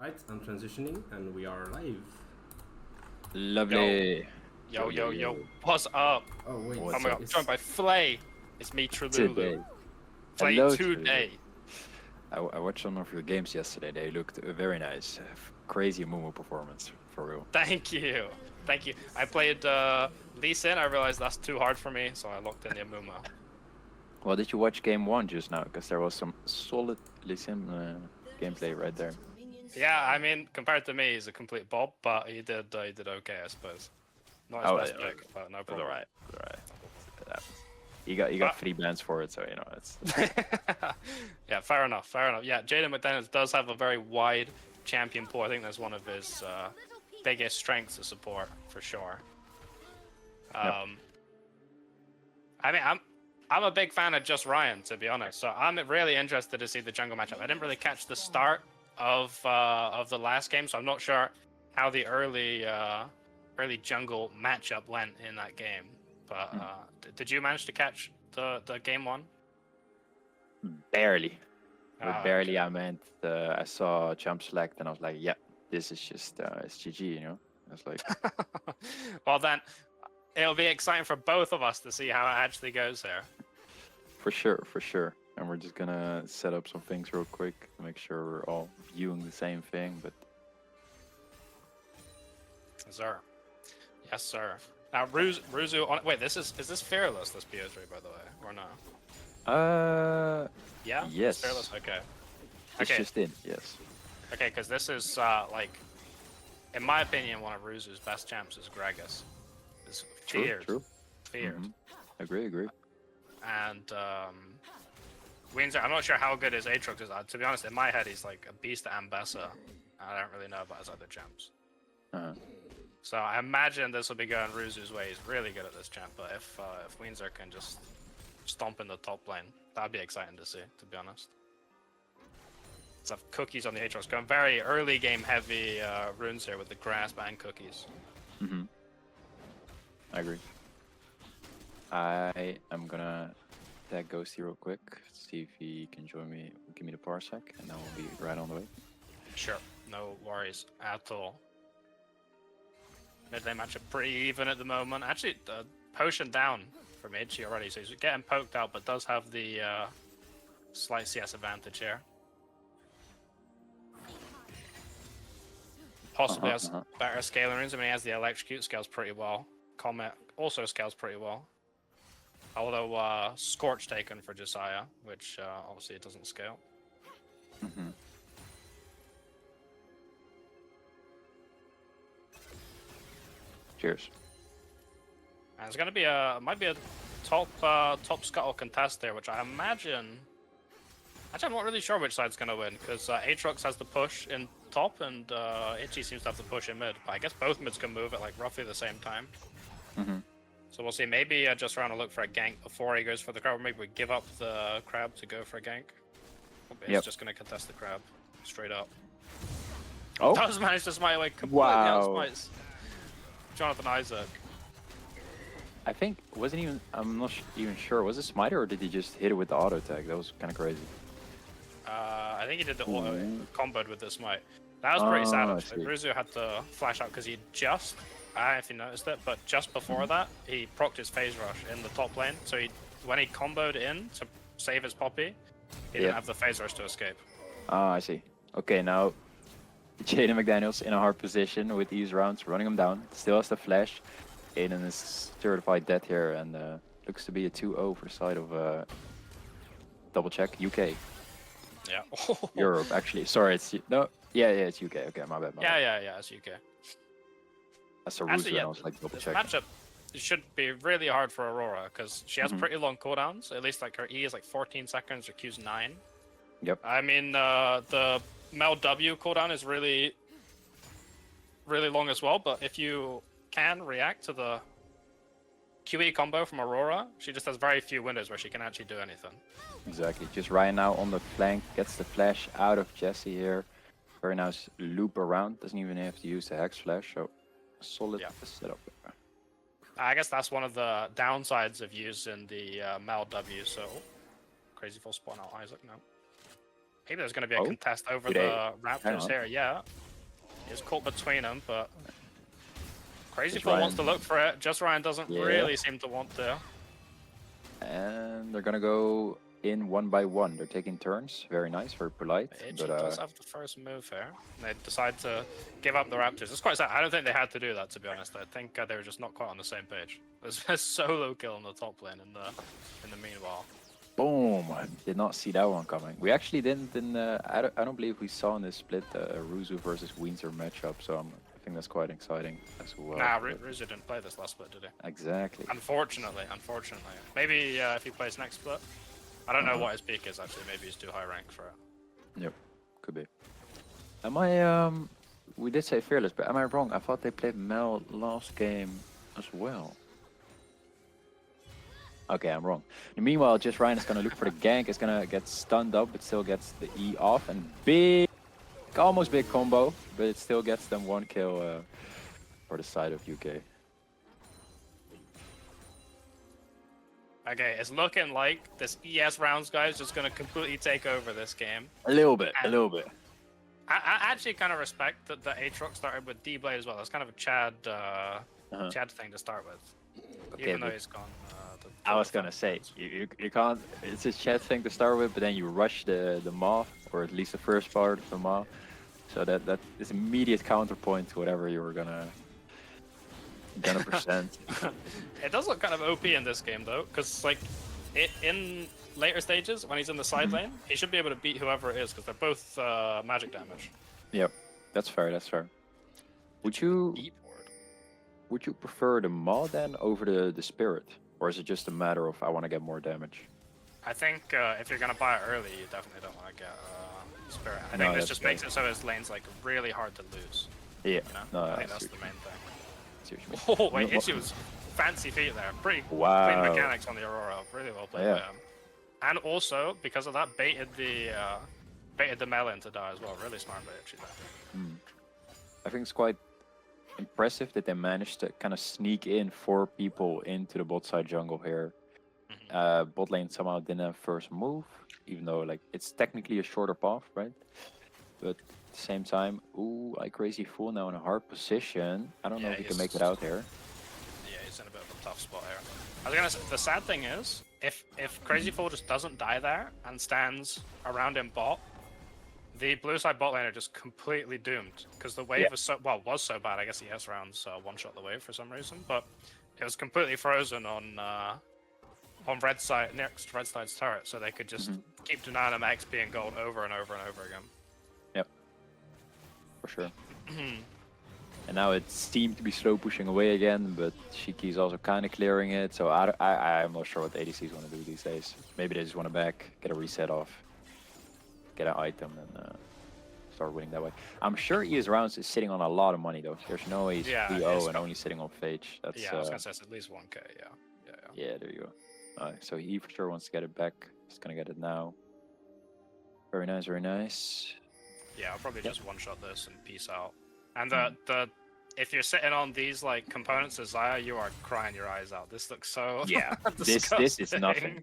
Right, I'm transitioning and we are live. Lovely. Yo. What's up? Oh wait, What's Oh my up? god, I'm joined by Flay. It's me, Today. Trululu. Flay Hello, today. I watched some of your games yesterday. They looked very nice. Crazy Mumu performance, for real. Thank you. I played Lee Sin. I realized that's too hard for me, so I locked in the Amuma. Well, did you watch game 1 just now? Because there was some solid Lee Sin gameplay right there. Yeah, I mean, compared to me, he's a complete bob, but he did okay, I suppose. Not his best pick, but no But problem. alright. It happens. You got 3 bans for it, so you know it's. Yeah, fair enough. Yeah, Jaden McDaniels does have a very wide champion pool. I think that's one of his biggest strengths of support for sure. I mean, I'm a big fan of Just Ryan, to be honest. So I'm really interested to see the jungle matchup. I didn't really catch the start of the last game, so I'm not sure how the early jungle matchup went in that game. But did you manage to catch the game 1? Barely. With barely, Okay. I meant I saw jump select and I was like, yeah, this is just it's GG, you know. I was like, Well then, it'll be exciting for both of us to see how it actually goes here. for sure. And we're just gonna set up some things real quick to make sure we're all viewing the same thing. But Yes, sir. Now, Ruzu on. Wait, is this fearless? This PO3, by the way, or no? Yeah. yes. It's fearless. Okay. It's Okay. just in, yes. Okay, because this is like, in my opinion, one of Ruzu's best champs is Gragas. It's feared. True. Feared. Mhm. Agree. And Windsor, I'm not sure how good his Aatrox is. To be honest, in my head, he's like a beast at Ambessa. I don't really know about his other champs. Uh-huh. So I imagine this will be going Ruzu's way. He's really good at this champ, but if Windsor can just stomp in the top lane, that'd be exciting to see, to be honest. Let's have cookies on the Aatrox. Going very early game heavy runes here with the grasp and cookies. Mm-hmm. I agree. I am gonna tag Ghosty real quick, see if he can join me, give me the parsec, and then we'll be right on the way. Sure, no worries at all. Mid lane matchup pretty even at the moment. Actually, potion down from Itchy already, so he's getting poked out, but does have the slight CS advantage here. Possibly has better scaling runes. I mean, he has the electrocute, scales pretty well. Comet also scales pretty well. Although Scorch taken for Josiah, which obviously it doesn't scale. Mm-hmm. Cheers. And it's gonna be might be a top scuttle contest there, which I imagine. Actually, I'm not really sure which side's gonna win because Aatrox has the push in top and Itchy seems to have the push in mid. But I guess both mids can move at like roughly the same time. Mm-hmm. So we'll see. Maybe just around to look for a gank before he goes for the crab. Or maybe we give up the crab to go for a gank. It's just gonna contest the crab straight up. Oh, Does manage to smite away completely Wow. outsmites Jonathan Isaac. I think wasn't even. I'm not even sure. Was it Smiter or did he just hit it with the auto tag? That was kind of crazy. I think he did the auto comboed with the smite. That was pretty sad I actually. see. Ruzu had to flash out because he just, I don't know if you noticed it, but just before that, he procced his phase rush in the top lane. So when he comboed in to save his Poppy, he didn't have the phase rush to escape. Ah, I see. Okay, now Jaden McDaniels in a hard position with these rounds, running him down. Still has the flash. Aiden is certified dead here, and looks to be a 2-0 for side of double check UK. Yeah. Europe, actually. Sorry, it's it's UK. Okay, my bad. Yeah, it's UK. That's a Actually, Ruser, yeah, I was like double this check. matchup should be really hard for Aurora because she has pretty long cooldowns. At least like her E is like 14 seconds, her Q's 9. Yep. I mean, the Mel W cooldown is really long as well, but if you can react to the QE combo from Aurora, she just has very few windows where she can actually do anything. Exactly. Just Ryan now on the flank, gets the flash out of Jesse here. Very nice loop around. Doesn't even have to use the Hex Flash, so solid setup there. I guess that's one of the downsides of using the Mal W, so crazy full spawn out Isaac now. Maybe there's going to be a Oh, contest over do the they- hang Raptors on. here. Yeah, he's caught between them, but Crazy Just Fool wants to Ryan. look for it. Just Ryan doesn't Yeah. really seem to want to. And they're gonna go in one by one. They're taking turns. Very nice, very polite. Itchy But does have the first move here. They decide to give up the Raptors. It's quite sad. I don't think they had to do that, to be honest. I think they were just not quite on the same page. There's a solo kill on the top lane in the meanwhile. boom! I did not see that one coming. We actually didn't. I don't believe we saw in this split Ruzu versus Windsor matchup. So I think that's quite exciting as well. Nah, Ruzu didn't play this last split, did he? Exactly. Unfortunately. Maybe if he plays next split. I don't know what his peak is actually. Maybe he's too high ranked for it. Yep, could be. Am I? We did say fearless, but am I wrong? I thought they played Mel last game as well. Okay, I'm wrong. Meanwhile, just Ryan is gonna look for the gank. It's gonna get stunned up, but still gets the E off, and big, almost big combo, but it still gets them one kill for the side of UK. Okay, it's looking like this ES rounds guy is just going to completely take over this game. A little bit. I actually kind of respect that the Aatrox started with D-Blade as well. That's kind of a Chad Chad thing to start with. Okay, Even though but he's gone. I was gonna say you can't. It's a chat thing to start with, but then you rush the Maw, or at least the first part of the Maw. So that is immediate counterpoint to whatever you were gonna present. It does look kind of OP in this game though, because like in later stages when he's in the side lane, he should be able to beat whoever it is because they're both magic damage. Yep, that's fair. That's fair. Would you prefer the Maw then over the Spirit, or is it just a matter of I want to get more damage? I think if you're gonna buy it early, you definitely don't want to get Spirit. I No, think this that's just fair. makes it so his lane's like really hard to lose. Yeah, You know? no, I think that's that's the main thing. seriously. Oh wait, Itchy was fancy feet there. Pretty Wow. clean mechanics on the Aurora. Really well played by him. And also because of that, baited the Melon to die as well. Really smart by Itchy there. I think it's quite impressive that they managed to kind of sneak in 4 people into the bot side jungle here. Bot lane somehow didn't have first move, even though like it's technically a shorter path, right? But at the same time, ooh, Crazy Fool now in a hard position. I don't know if he can make it out here. Yeah, he's in a bit of a tough spot here. I was gonna say, the sad thing is, if Crazy Fool just doesn't die there and stands around in bot, the blue side bot lane are just completely doomed because the wave was so bad. I guess ES rounds one shot the wave for some reason, but it was completely frozen on red side next red side's turret, so they could just keep denying them XP and gold over and over and over again. Yep, for sure. And now it seemed to be slow pushing away again, but Shiki's also kind of clearing it. So I'm not sure what the ADCs want to do these days. Maybe they just want to back, get a reset off, get an item, and start winning that way. I'm sure ES Rounds is sitting on a lot of money though. There's no way he's 3-0 and only sitting on Phage. That's, yeah, I was gonna say it's at least 1k. Yeah, there you go. So he for sure wants to get it back. He's gonna get it now. Very nice, very nice. Yeah, I'll probably just one-shot this and peace out. And the if you're sitting on these like components of Xayah, you are crying your eyes out. This looks so this is nothing.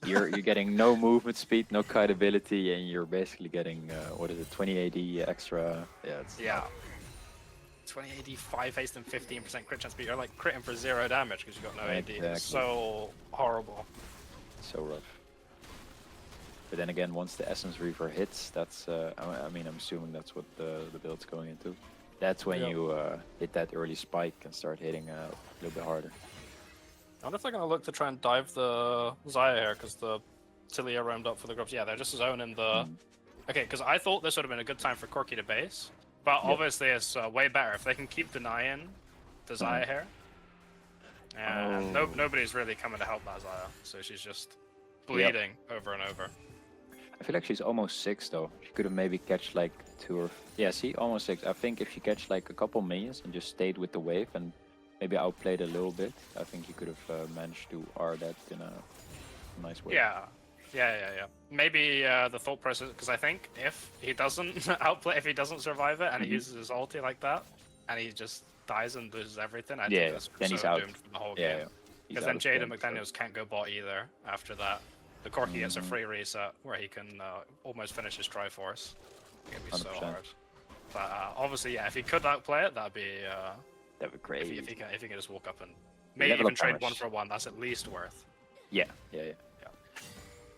You're getting no movement speed, no kite ability, and you're basically getting what is it, 20 AD extra? Yeah, 20 AD, 5 haste, and 15% crit chance, but you're like critting for 0 damage because you got no AD. Exactly. It's so horrible. So rough. But then again, once the Essence Reaver hits, that's I mean, I'm assuming that's what the build's going into. That's when you hit that early spike and start hitting a little bit harder. I wonder if they're going to look to try and dive the Xayah here, because the Tilia roamed up for the groups. Yeah, they're just zoning the... Okay, because I thought this would have been a good time for Corki to base, but obviously it's way better if they can keep denying the Xayah here. And nobody's really coming to help that Xayah, so she's just bleeding over and over. I feel like she's almost 6 though. She could have maybe catch like 2 or... Yeah, see, almost 6. I think if she catch like a couple minions and just stayed with the wave and maybe outplayed a little bit, I think you could have managed to R that in a nice way. Yeah. Maybe the thought process, because I think if he doesn't outplay, if he doesn't survive it and he uses his ulti like that, and he just dies and loses everything, I think that's then so he's out. doomed for the whole game. Because then Jade and McDaniels can't go bot either after that. the Corki gets a free reset where he can almost finish his Triforce. It'd be so 100%. hard. But obviously, yeah, if he could outplay it, that'd be great. if he can just walk up and maybe Level even up trade damage. 1-for-1. That's at least worth. Yeah.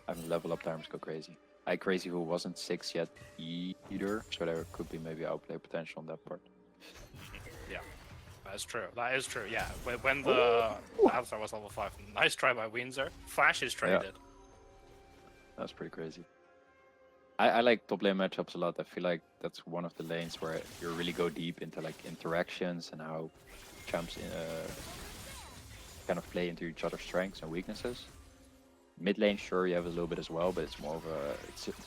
Having level up timers go crazy. Crazy who wasn't 6 yet either, so there could be maybe outplay potential on that part. Yeah, that's true. That is true. Yeah, when the Avatar was level 5, nice try by Windsor. Flash is traded. That's pretty crazy. I like top lane matchups a lot. I feel like that's one of the lanes where you really go deep into like interactions and how champs kind of play into each other's strengths and weaknesses. Mid lane, sure, you have a little bit as well, but it's more of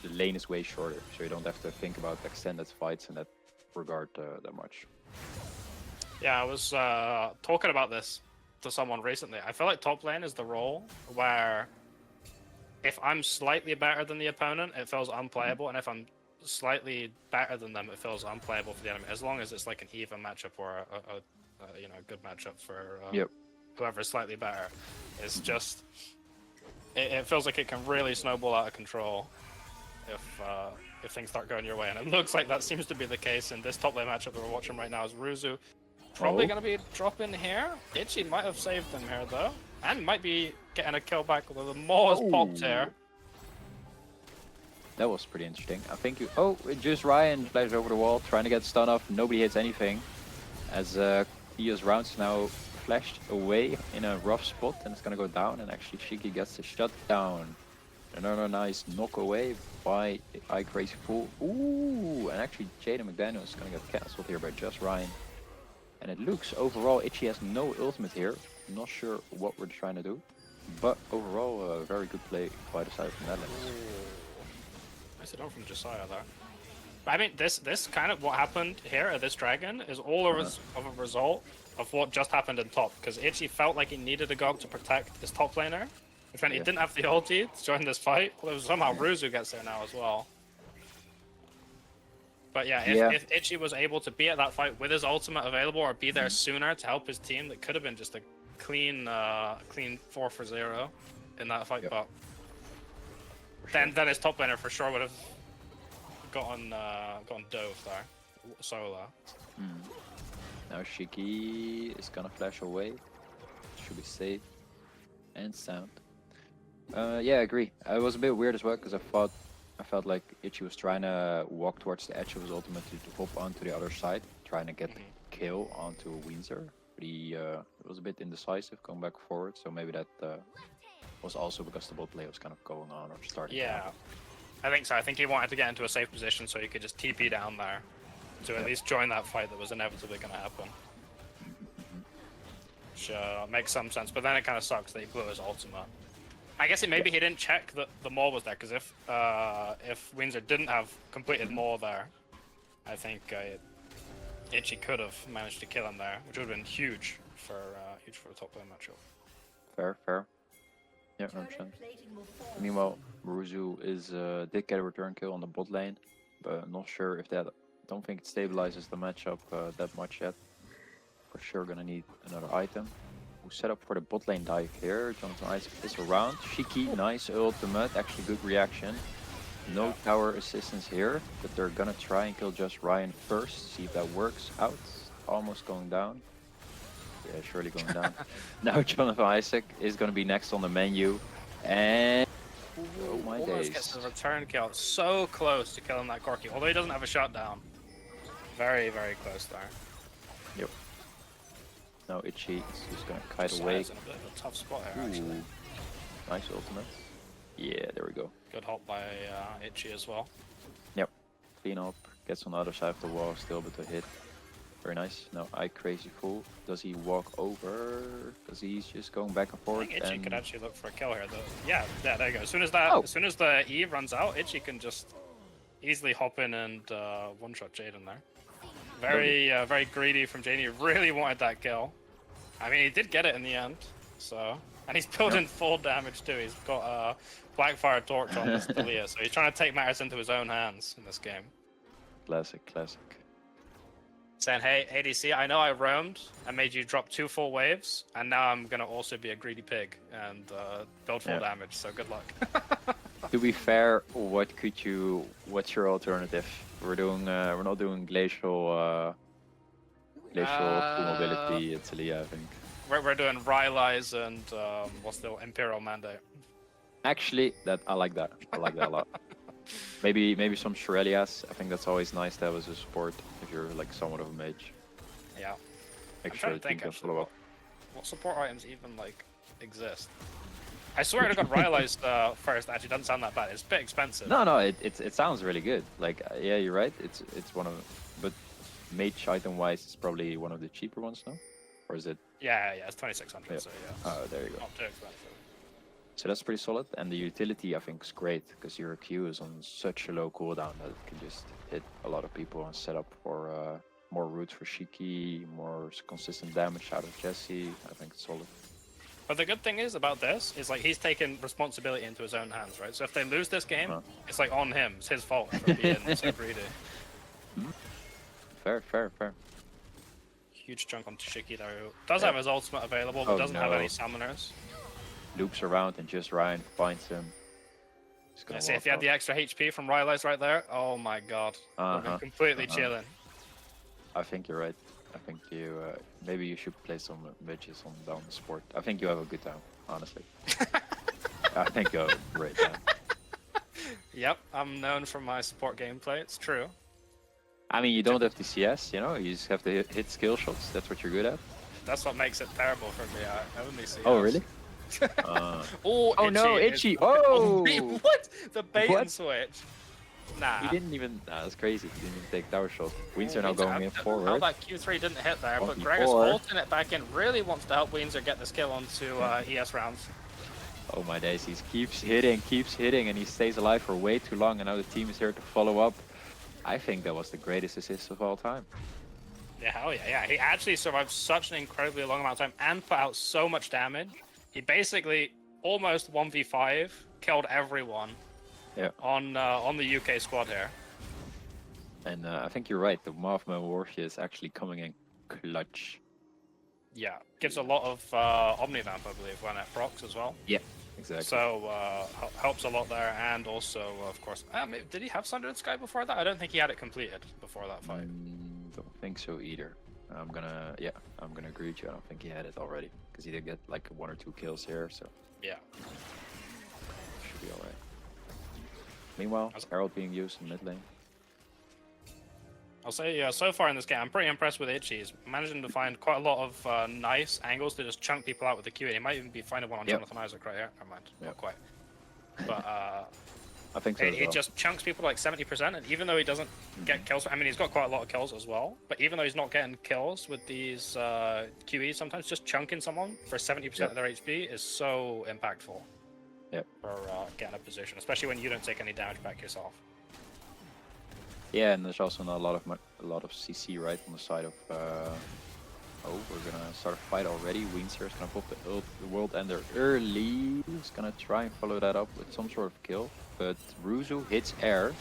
the lane is way shorter, so you don't have to think about extended fights in that regard that much. Yeah, I was talking about this to someone recently. I feel like top lane is the role where if I'm slightly better than the opponent, it feels unplayable, and if I'm slightly better than them, it feels unplayable for the enemy. As long as it's like an even matchup or a good matchup for whoever is slightly better. It's just it feels like it can really snowball out of control if things start going your way, and it looks like that seems to be the case in this top lane matchup that we're watching right now. Is Ruzu probably going to be dropping here? Itchy might have saved him here though, and might be getting a kill back, although the Maw has popped here. That was pretty interesting. I think just Ryan flies over the wall, trying to get stun off. Nobody hits anything, as Theo's rounds now flashed away in a rough spot, and it's gonna go down. And actually, Shiki gets the shutdown. Another nice knock away by Crazy Fool. Ooh, and actually, Jaden McDaniel is gonna get cancelled here by just Ryan. And it looks overall, Itchy has no ultimate here. Not sure what we're trying to do, but overall, a very good play by the side of the Netherlands. Nice it on from Josiah there. But I mean, this kind of what happened here at this dragon is all of a result of what just happened in top, because Itchy felt like he needed a Gog to protect his top laner, which meant he didn't have the ulti to join this fight. Although somehow Ruzu gets there now as well. But yeah, if Itchy was able to be at that fight with his ultimate available or be there sooner to help his team, that could have been just a clean 4-for-0 in that fight. But then his top laner for sure would have gotten dove there, solo. Now Shiki is gonna flash away. Should be safe and sound. Yeah, I agree. It was a bit weird as well because I felt like Itchy was trying to walk towards the edge of his ultimate to hop onto the other side, trying to get the kill onto Windsor. But he was a bit indecisive going back forward, so maybe that was also because the bot play was kind of going on or starting. Yeah, I think so. I think he wanted to get into a safe position so he could just TP down there to at least join that fight that was inevitably going to happen. Which makes some sense, but then it kind of sucks that he blew his ultimate. I guess maybe he didn't check that the Maw was there, because if Windsor didn't have completed Maw there, I think Itchy could have managed to kill him there, which would have been huge for a top lane matchup. Fair. Yeah, 100%. Meanwhile, Ruzu did get a return kill on the bot lane, but I'm not sure if that. Don't think it stabilizes the matchup that much yet. For sure, gonna need another item. We'll set up for the bot lane dive here. Jonathan Isaac is around. Shiki, nice ultimate, actually good reaction. No tower assistance here, but they're gonna try and kill just Ryan first. See if that works out. Almost going down. Yeah, surely going down. Now Jonathan Isaac is gonna be next on the menu, and oh my almost days! Gets the return kill. So close to killing that Corki, although he doesn't have a shutdown. Very, very close there. Yep. Now Itchy is just gonna kite Josiah's away. in a bit of a tough spot here, actually. Ooh, nice ultimate. Yeah, there we go. Good help by Itchy as well. Yep. Clean up. Gets on the other side of the wall still, but the hit. Very nice. Now Crazy Fool. Does he walk over? Because he's just going back and I forth. think Itchy and could actually look for a kill here, though. Yeah, there you go. As soon as the E runs out, Itchy can just easily hop in and one-shot Jaden there. Very greedy from Jaden. He really wanted that kill. I mean, he did get it in the end. So, and he's building full damage too. He's got a Blackfire Torch on this Talia, so he's trying to take matters into his own hands in this game. Classic. saying, "Hey, ADC, I know I roamed and made you drop 2 full waves, and now I'm gonna also be a greedy pig and build full damage. So good luck." To be fair, what's your alternative? We're not doing glacial full mobility Italy, I think. We're doing Rylai's and what's the Imperial Mandate. Actually, I like that. I like that a lot. Maybe some Shurelias. I think that's always nice to have as a support if you're like somewhat of a mage. Yeah. Make I'm sure trying to the team think can actually follow up. what support items even like exist. I swear I got Rylai's first. Actually, doesn't sound that bad. It's a bit expensive. No, it sounds really good. Like yeah, you're right. It's one of, but mage item wise, it's probably one of the cheaper ones now, or is it? Yeah, it's 2,600. Yeah. So yeah. Oh, there you go. Not too expensive. So that's pretty solid, and the utility I think is great because your Q is on such a low cooldown that it can just hit a lot of people and set up for more routes for Shiki, more consistent damage out of Jesse. I think it's solid. But the good thing is about this is like he's taken responsibility into his own hands, right? So if they lose this game, it's like on him. It's his fault for being so greedy. Fair. Huge chunk on Shiki though. Does have his ultimate available, but doesn't have any summoners. Loops around and just Ryan finds him. Yeah, see if he had the extra HP from Rylai's right there. Oh my god. Completely chilling. I think you're right. I think you maybe you should play some mages on down the sport. I think you have a good time, honestly. I think you have a great time. Yep, I'm known for my support gameplay. It's true. I mean, you don't have to CS, you know. You just have to hit skill shots. That's what you're good at. That's what makes it terrible for me. I only CS. Oh really? Oh no, Itchy! Oh! What? The bait and switch. Nah. He didn't even. Nah, that's crazy. He didn't even take tower shot. Windsor now going in forward. How that Q3 didn't hit there, but 1v4. Gregor's ulting it back in. Really wants to help Windsor get this kill onto ES rounds. Oh my days, he keeps hitting, and he stays alive for way too long, and now the team is here to follow up. I think that was the greatest assist of all time. Yeah, hell yeah, yeah. He actually survived such an incredibly long amount of time and put out so much damage. He basically almost 1v5 killed everyone. Yeah. On the UK squad here. And I think you're right. The Mothman Warfare is actually coming in clutch. Yeah, gives a lot of Omnivamp, I believe, when it procs as well. Yeah, exactly. So helps a lot there, and also, of course, did he have Sundered Sky before that? I don't think he had it completed before that fight. Don't think so either. I'm gonna agree with you. I don't think he had it already because he did get like 1 or 2 kills here, so yeah, should be all right. Meanwhile, Herald being used in mid lane. I'll say so far in this game, I'm pretty impressed with Itchy. He's managing to find quite a lot of nice angles to just chunk people out with the Q. And he might even be finding one on Jonathan Isaac right here. Never mind, not quite. But I think so. It just chunks people like 70%, and even though he doesn't get kills, I mean, he's got quite a lot of kills as well. But even though he's not getting kills with these QEs, sometimes just chunking someone for 70% of their HP is so impactful. Yep. For getting a position, especially when you don't take any damage back yourself. Yeah, and there's also not a lot of CC right on the side of. Oh, we're gonna start a fight already. Windsor is gonna pop the World Ender early. He's gonna try and follow that up with some sort of kill, but Ruzu hits air.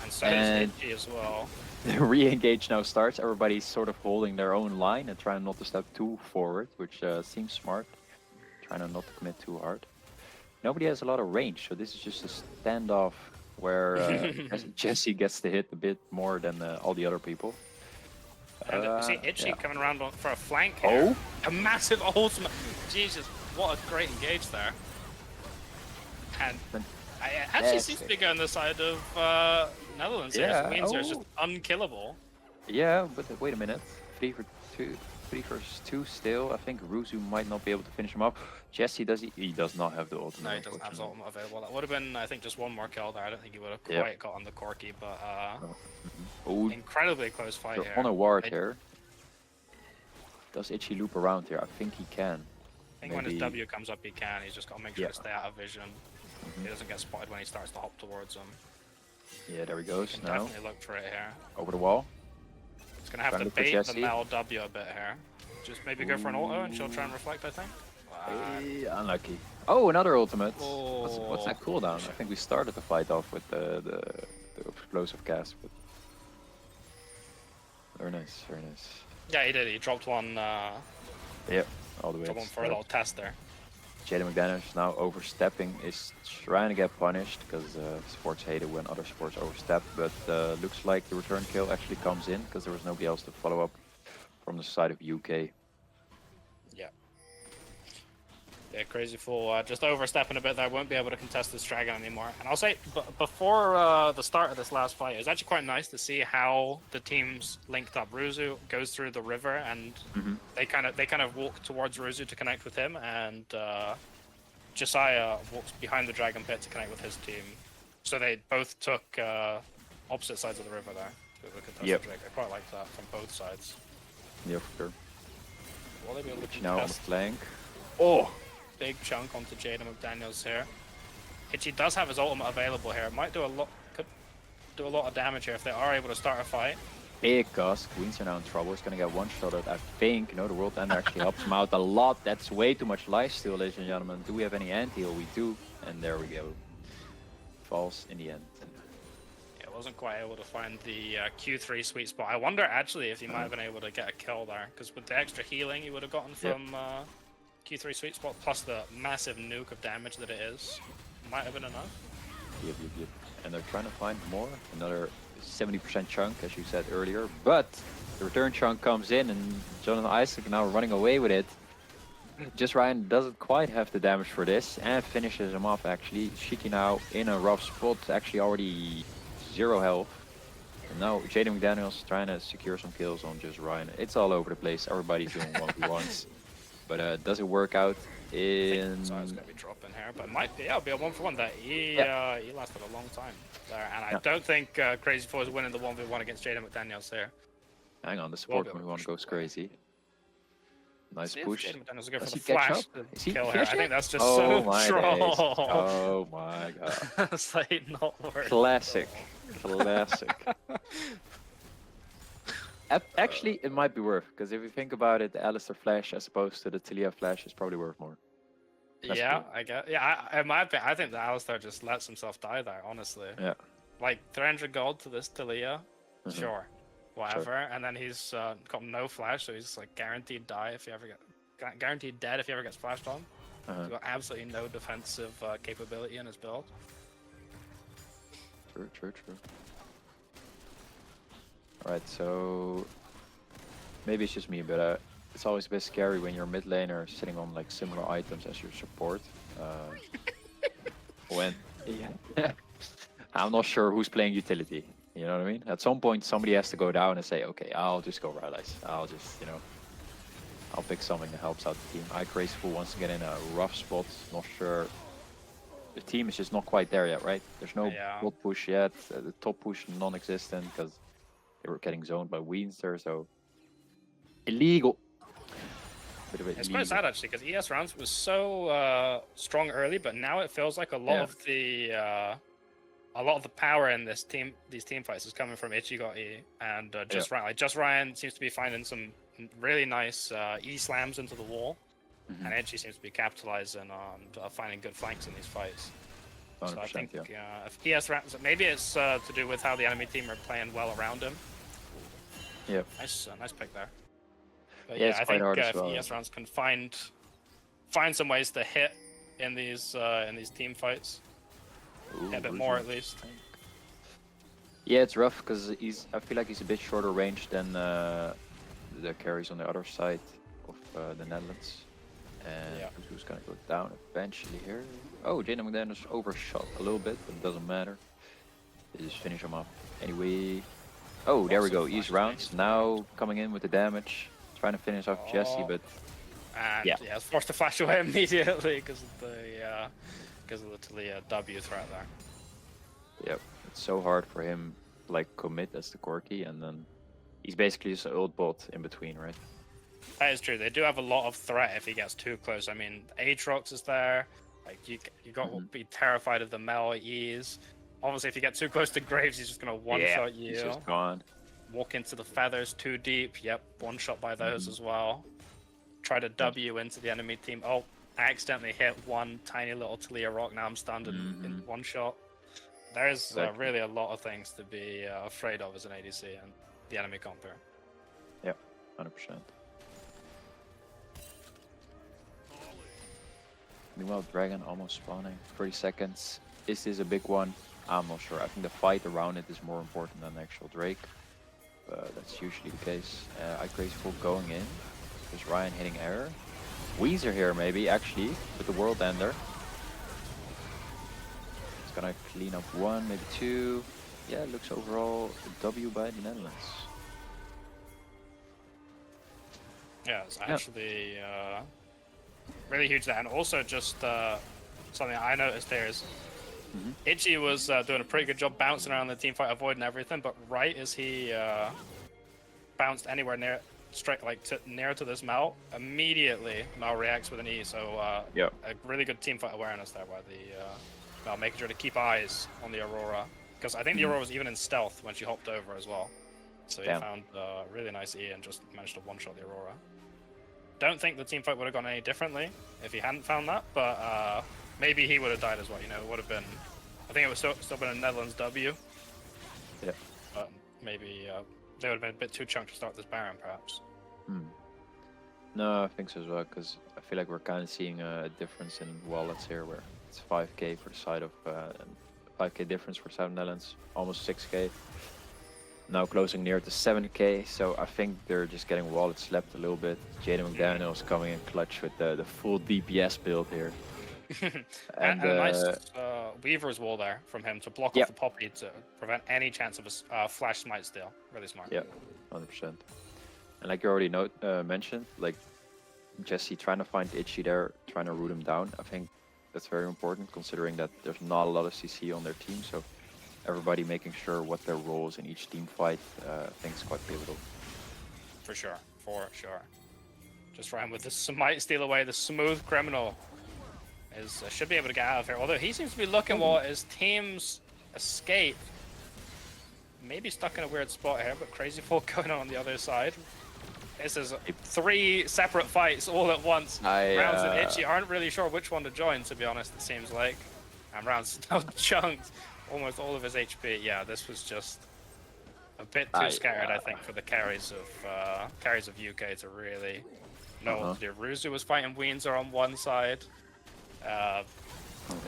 And so does Itchy as well. The re-engage now starts. Everybody's sort of holding their own line and trying not to step too forward, which seems smart. Trying not to commit too hard. Nobody has a lot of range, so this is just a standoff where Jesse gets to hit a bit more than all the other people. And you see Itchy coming around for a flank here. Oh! A massive ultimate. Jesus, what a great engage there. And I actually seems to be going the side of Netherlands here. So Windsor is just unkillable. Yeah, but wait a minute. 3 versus 2 still. I think Ruzu might not be able to finish him off. Jesse, he does not have the ultimate. No, he doesn't have his ultimate available. That would have been, I think, just one more kill there. I don't think he would have quite got on the Corki, but incredibly close fight here. On a ward here. Does Itchy loop around here? I think he can. I think when his W comes up, he can. He's just got to make sure to stay out of vision. He doesn't get spotted when he starts to hop towards him. Yeah, there he goes. You can now. definitely look for it here. Over the wall. He's going to have to bait the Mel W a bit here. Just maybe go for an auto and she'll try and reflect, I think. Unlucky. Oh, another ultimate. Oh. What's that cooldown? I think we started the fight off with the explosive cast. But Very nice, very nice. Yeah, he did. He dropped one. Yep, all the way. Dropped one for a little test there. Jaden McDaniels now overstepping, is trying to get punished because sports hate it when other sports overstep, but looks like the return kill actually comes in because there was nobody else to follow up from the side of UK. Yeah. Yeah, Crazy Fool just overstepping a bit there, won't be able to contest this dragon anymore. And I'll say, before the start of this last fight, it was actually quite nice to see how the teams linked up. Ruzu goes through the river, and they kind of walk towards Ruzu to connect with him, and Josiah walks behind the dragon pit to connect with his team. So they both took opposite sides of the river there to contest the dragon. I quite like that from both sides. Yeah, for sure. Will they be able to Now on the contest? flank. Oh! Big chunk onto Jaden McDaniels here. Itchy does have his ultimate available here. It might do a lot, could do a lot of damage here if they are able to start a fight. Because Queens are now in trouble. He's gonna get one-shotted. I think, you know, the World Ender actually helps him out a lot. That's way too much lifesteal, ladies and gentlemen. Do we have any anti-heal? We do. And there we go. Falls in the end. Yeah, wasn't quite able to find the Q3 sweet spot. I wonder actually if he might have been able to get a kill there, because with the extra healing he would have gotten from Q3 sweet spot, plus the massive nuke of damage that it is, might have been enough. Yep. And they're trying to find more. Another 70% chunk, as you said earlier. But the return chunk comes in, and Jonathan Isaac now running away with it. Just Ryan doesn't quite have the damage for this, and finishes him off actually. Shiki now in a rough spot, actually already 0 health. And now Jaden McDaniels trying to secure some kills on Just Ryan. It's all over the place. Everybody's doing 1v1s. But does it work out in... So it's going to be dropping here, but it might be, yeah, it'll be a 1-for-1 there. He lasted a long time there, and I don't think Crazy Four is winning the 1v1 against Jaden McDaniels here. Hang on, the support one goes crazy. Nice push. Jaden McDaniels will go for Does the he catch flash up? to Is he kill here. I finishing? think that's just Oh so my troll. days. Oh my god. It's like not worth. Classic. Classic. Actually, it might be worth, because if you think about it, the Alistair flash as opposed to the Talia flash is probably worth more. That's Yeah, cool. I guess. Yeah, in my opinion, I think that Alistar just lets himself die there, honestly. Yeah. Like 300 gold to this Talia, sure, whatever. And then he's got no flash, so he's just like guaranteed die if he ever guaranteed dead if he ever gets flashed on. He's got absolutely no defensive capability in his build. True. Alright, so maybe it's just me, but it's always a bit scary when you're mid laner sitting on like similar items as your support. I'm not sure who's playing utility. You know what I mean? At some point, somebody has to go down and say, "Okay, I'll just go Rylai's. I'll just, I'll pick something that helps out the team." Crazy Fool wants to get in a rough spot. Not sure. The team is just not quite there yet, right? There's no bot push yet. The top push non-existent because they were getting zoned by Weenster, so illegal. It's quite sad actually, because ES rounds was so strong early, but now it feels like a lot of the power in these team fights is coming from Ichigotti and Just Ryan. Like, Just Ryan seems to be finding some really nice E slams into the wall, and Ichi seems to be capitalizing on finding good flanks in these fights. So I think if ES rounds, maybe it's to do with how the enemy team are playing well around him. Yeah. Nice pick there. But yeah, I think if well. ES rounds can find some ways to hit in these team fights, a bit more at least. Yeah, it's rough because I feel like he's a bit shorter range than the carries on the other side of the Netherlands. And who's gonna go down eventually here? Oh, Jaden McDaniels overshot a little bit, but it doesn't matter. They just finish him up anyway. Oh, there we go. Easy rounds. Now coming in with the damage. Trying to finish off Jesse, but and it's forced to flash away immediately because of the Talia W threat there. Yep, it's so hard for him to like commit as the Corki, and then he's basically just an old bot in between, right? That is true. They do have a lot of threat if he gets too close. I mean, Aatrox is there. Like you got to be terrified of the Mel E's. Obviously, if you get too close to Graves, he's just gonna one-shot you. He's just gone. Walk into the feathers too deep. Yep, one shot by those as well. Try to W into the enemy team. Oh, I accidentally hit one tiny little Talia rock. Now I'm stunned in one shot. There's really a lot of things to be afraid of as an ADC and the enemy comp here. 100%. Meanwhile, Dragon almost spawning. 30 seconds. Is this a big one? I'm not sure. I think the fight around it is more important than the actual Drake. That's usually the case. Ice Graceful going in. There's Ryan hitting air. Weezer here maybe, actually, with the World Ender. It's gonna clean up one, maybe two. Yeah, it looks overall a W by the Netherlands. Yeah, it's actually really huge there. And also just something I noticed there is Itchy was doing a pretty good job bouncing around the team fight, avoiding everything, but right as he bounced anywhere near straight near to this Mel, immediately Mel reacts with an E. So a really good team fight awareness there by the Mel, making sure to keep eyes on the Aurora, because I think the Aurora was even in stealth when she hopped over as well. So he found a really nice E and just managed to one-shot the Aurora. Don't think the team fight would have gone any differently if he hadn't found that, but maybe he would have died as well. You know, it would have been. I think it would still been a Netherlands W. Yeah. But maybe they would have been a bit too chunked to start this Baron, perhaps. No, I think so as well, because I feel like we're kind of seeing a difference in wallets here, where it's 5k for the side of 5k difference for South Netherlands, almost 6k. Now closing near to 7k, so I think they're just getting wallet slapped a little bit. Jaden McDaniel's coming in clutch with the full DPS build here. and a nice Weaver's wall there from him to block off the Poppy to prevent any chance of a flash smite steal. Really smart. Yeah, 100%. And like you already mentioned, like Jesse trying to find Itchy there, trying to root him down. I think that's very important, considering that there's not a lot of CC on their team. So everybody making sure what their roles in each team fight, I think is quite pivotal. For sure. Just Ryan with the smite steal away, the smooth criminal should be able to get out of here. Although he seems to be looking while his team's escape. Maybe stuck in a weird spot here, but Crazy Fall going on the other side. This is 3 separate fights all at once. Rounds and Itchy aren't really sure which one to join, to be honest, it seems like. And Rounds now chunked almost all of his HP. Yeah, this was just a bit too scattered, I think, for the carries of UK to really know what to do. Ruzu was fighting Weenzer on one side.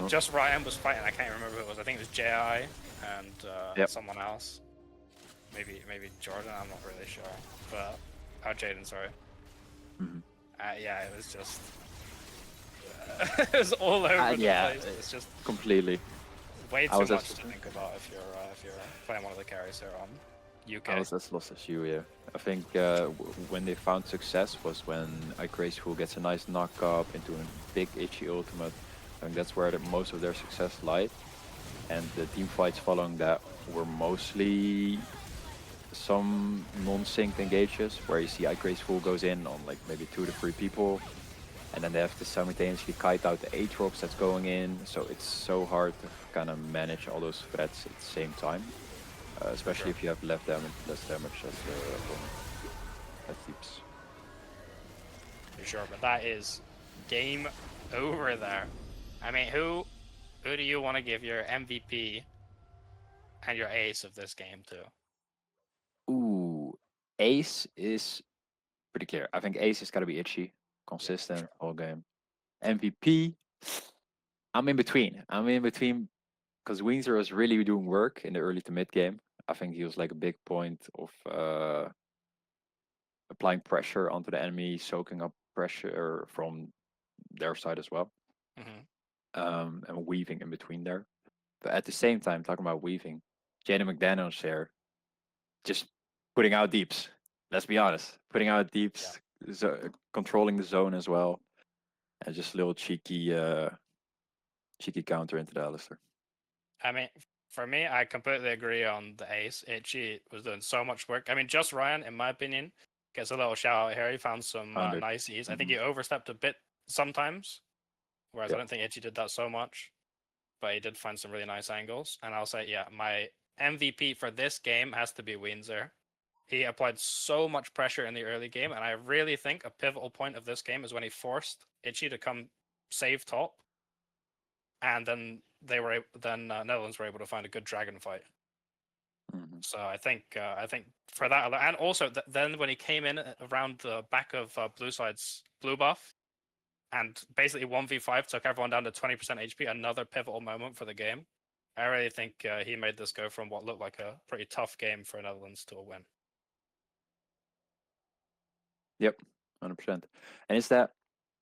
Just Ryan was fighting, I can't remember who it was. I think it was J.I. and someone else. Maybe Jordan, I'm not really sure. But Jaden, sorry. Yeah, it was just it was all over the place. It's just completely way too much to think about if you're playing one of the carries here on UK. I was as lost as you, yeah. I think when they found success was when Graceful gets a nice knock up into a big Itchy ultimate. I think that's where most of their success lied. And the team fights following that were mostly some non-synced engages, where you see Graceful goes in on like maybe 2 to 3 people, and then they have to simultaneously kite out the Aatrox that's going in. So it's so hard to kind of manage all those threats at the same time. Especially if you have less damage as the opponent. That keeps. For sure, but that is game over there. I mean, who do you want to give your MVP and your ace of this game to? Ooh, ace is pretty clear. I think ace has got to be Itchy, consistent all game. MVP, I'm in between because Weenzer was really doing work in the early to mid game. I think he was like a big point of applying pressure onto the enemy, soaking up pressure from their side as well, and weaving in between there. But at the same time, talking about weaving, Jaden McDaniel's here, just putting out deeps. Let's be honest, putting out deeps, controlling the zone as well, and just a little cheeky counter into the Alistair. I mean, for me, I completely agree on the ace. Itchy was doing so much work. I mean, just Ryan, in my opinion, gets a little shout out here. He found some nice E's. I think he overstepped a bit sometimes, whereas I don't think Itchy did that so much. But he did find some really nice angles. And I'll say, my MVP for this game has to be Weenzer. He applied so much pressure in the early game, and I really think a pivotal point of this game is when he forced Itchy to come save top, and then Netherlands were able to find a good dragon fight. So I think for that, and also then when he came in around the back of blue side's blue buff, and basically 1v5 took everyone down to 20% HP, another pivotal moment for the game. I really think he made this go from what looked like a pretty tough game for Netherlands to a win. Yep, 100%. And is that?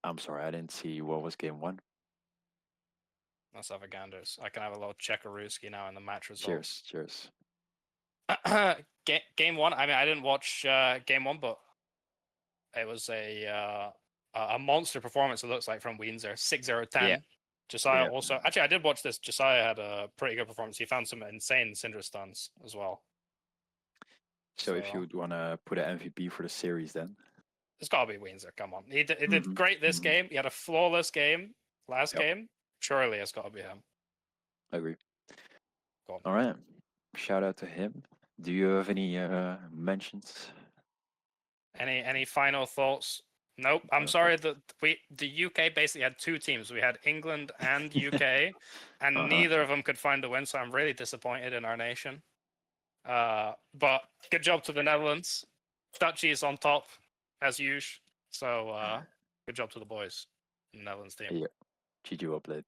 I'm sorry, I didn't see what was game one. Let's have a ganders. I can have a little Chekaruski now in the match results. Cheers. Game one. I mean, I didn't watch game one, but it was a monster performance. It looks like from Wienzer, 6-0-10. Yeah. Josiah Yeah. also. Actually, I did watch this. Josiah had a pretty good performance. He found some insane Syndra stuns as well. So if you would want to put an MVP for the series, then it's got to be Wienzer. Come on, he did great this game. He had a flawless game last game. Surely it's got to be him. I agree. Go on. All right. Shout out to him. Do you have any mentions? Any final thoughts? Nope. I'm sorry that the UK basically had two teams. We had England and UK, and neither of them could find a win. So I'm really disappointed in our nation. But good job to the Netherlands. Dutchy is on top as usual. So good job to the boys in the Netherlands team. Yeah. GG well played.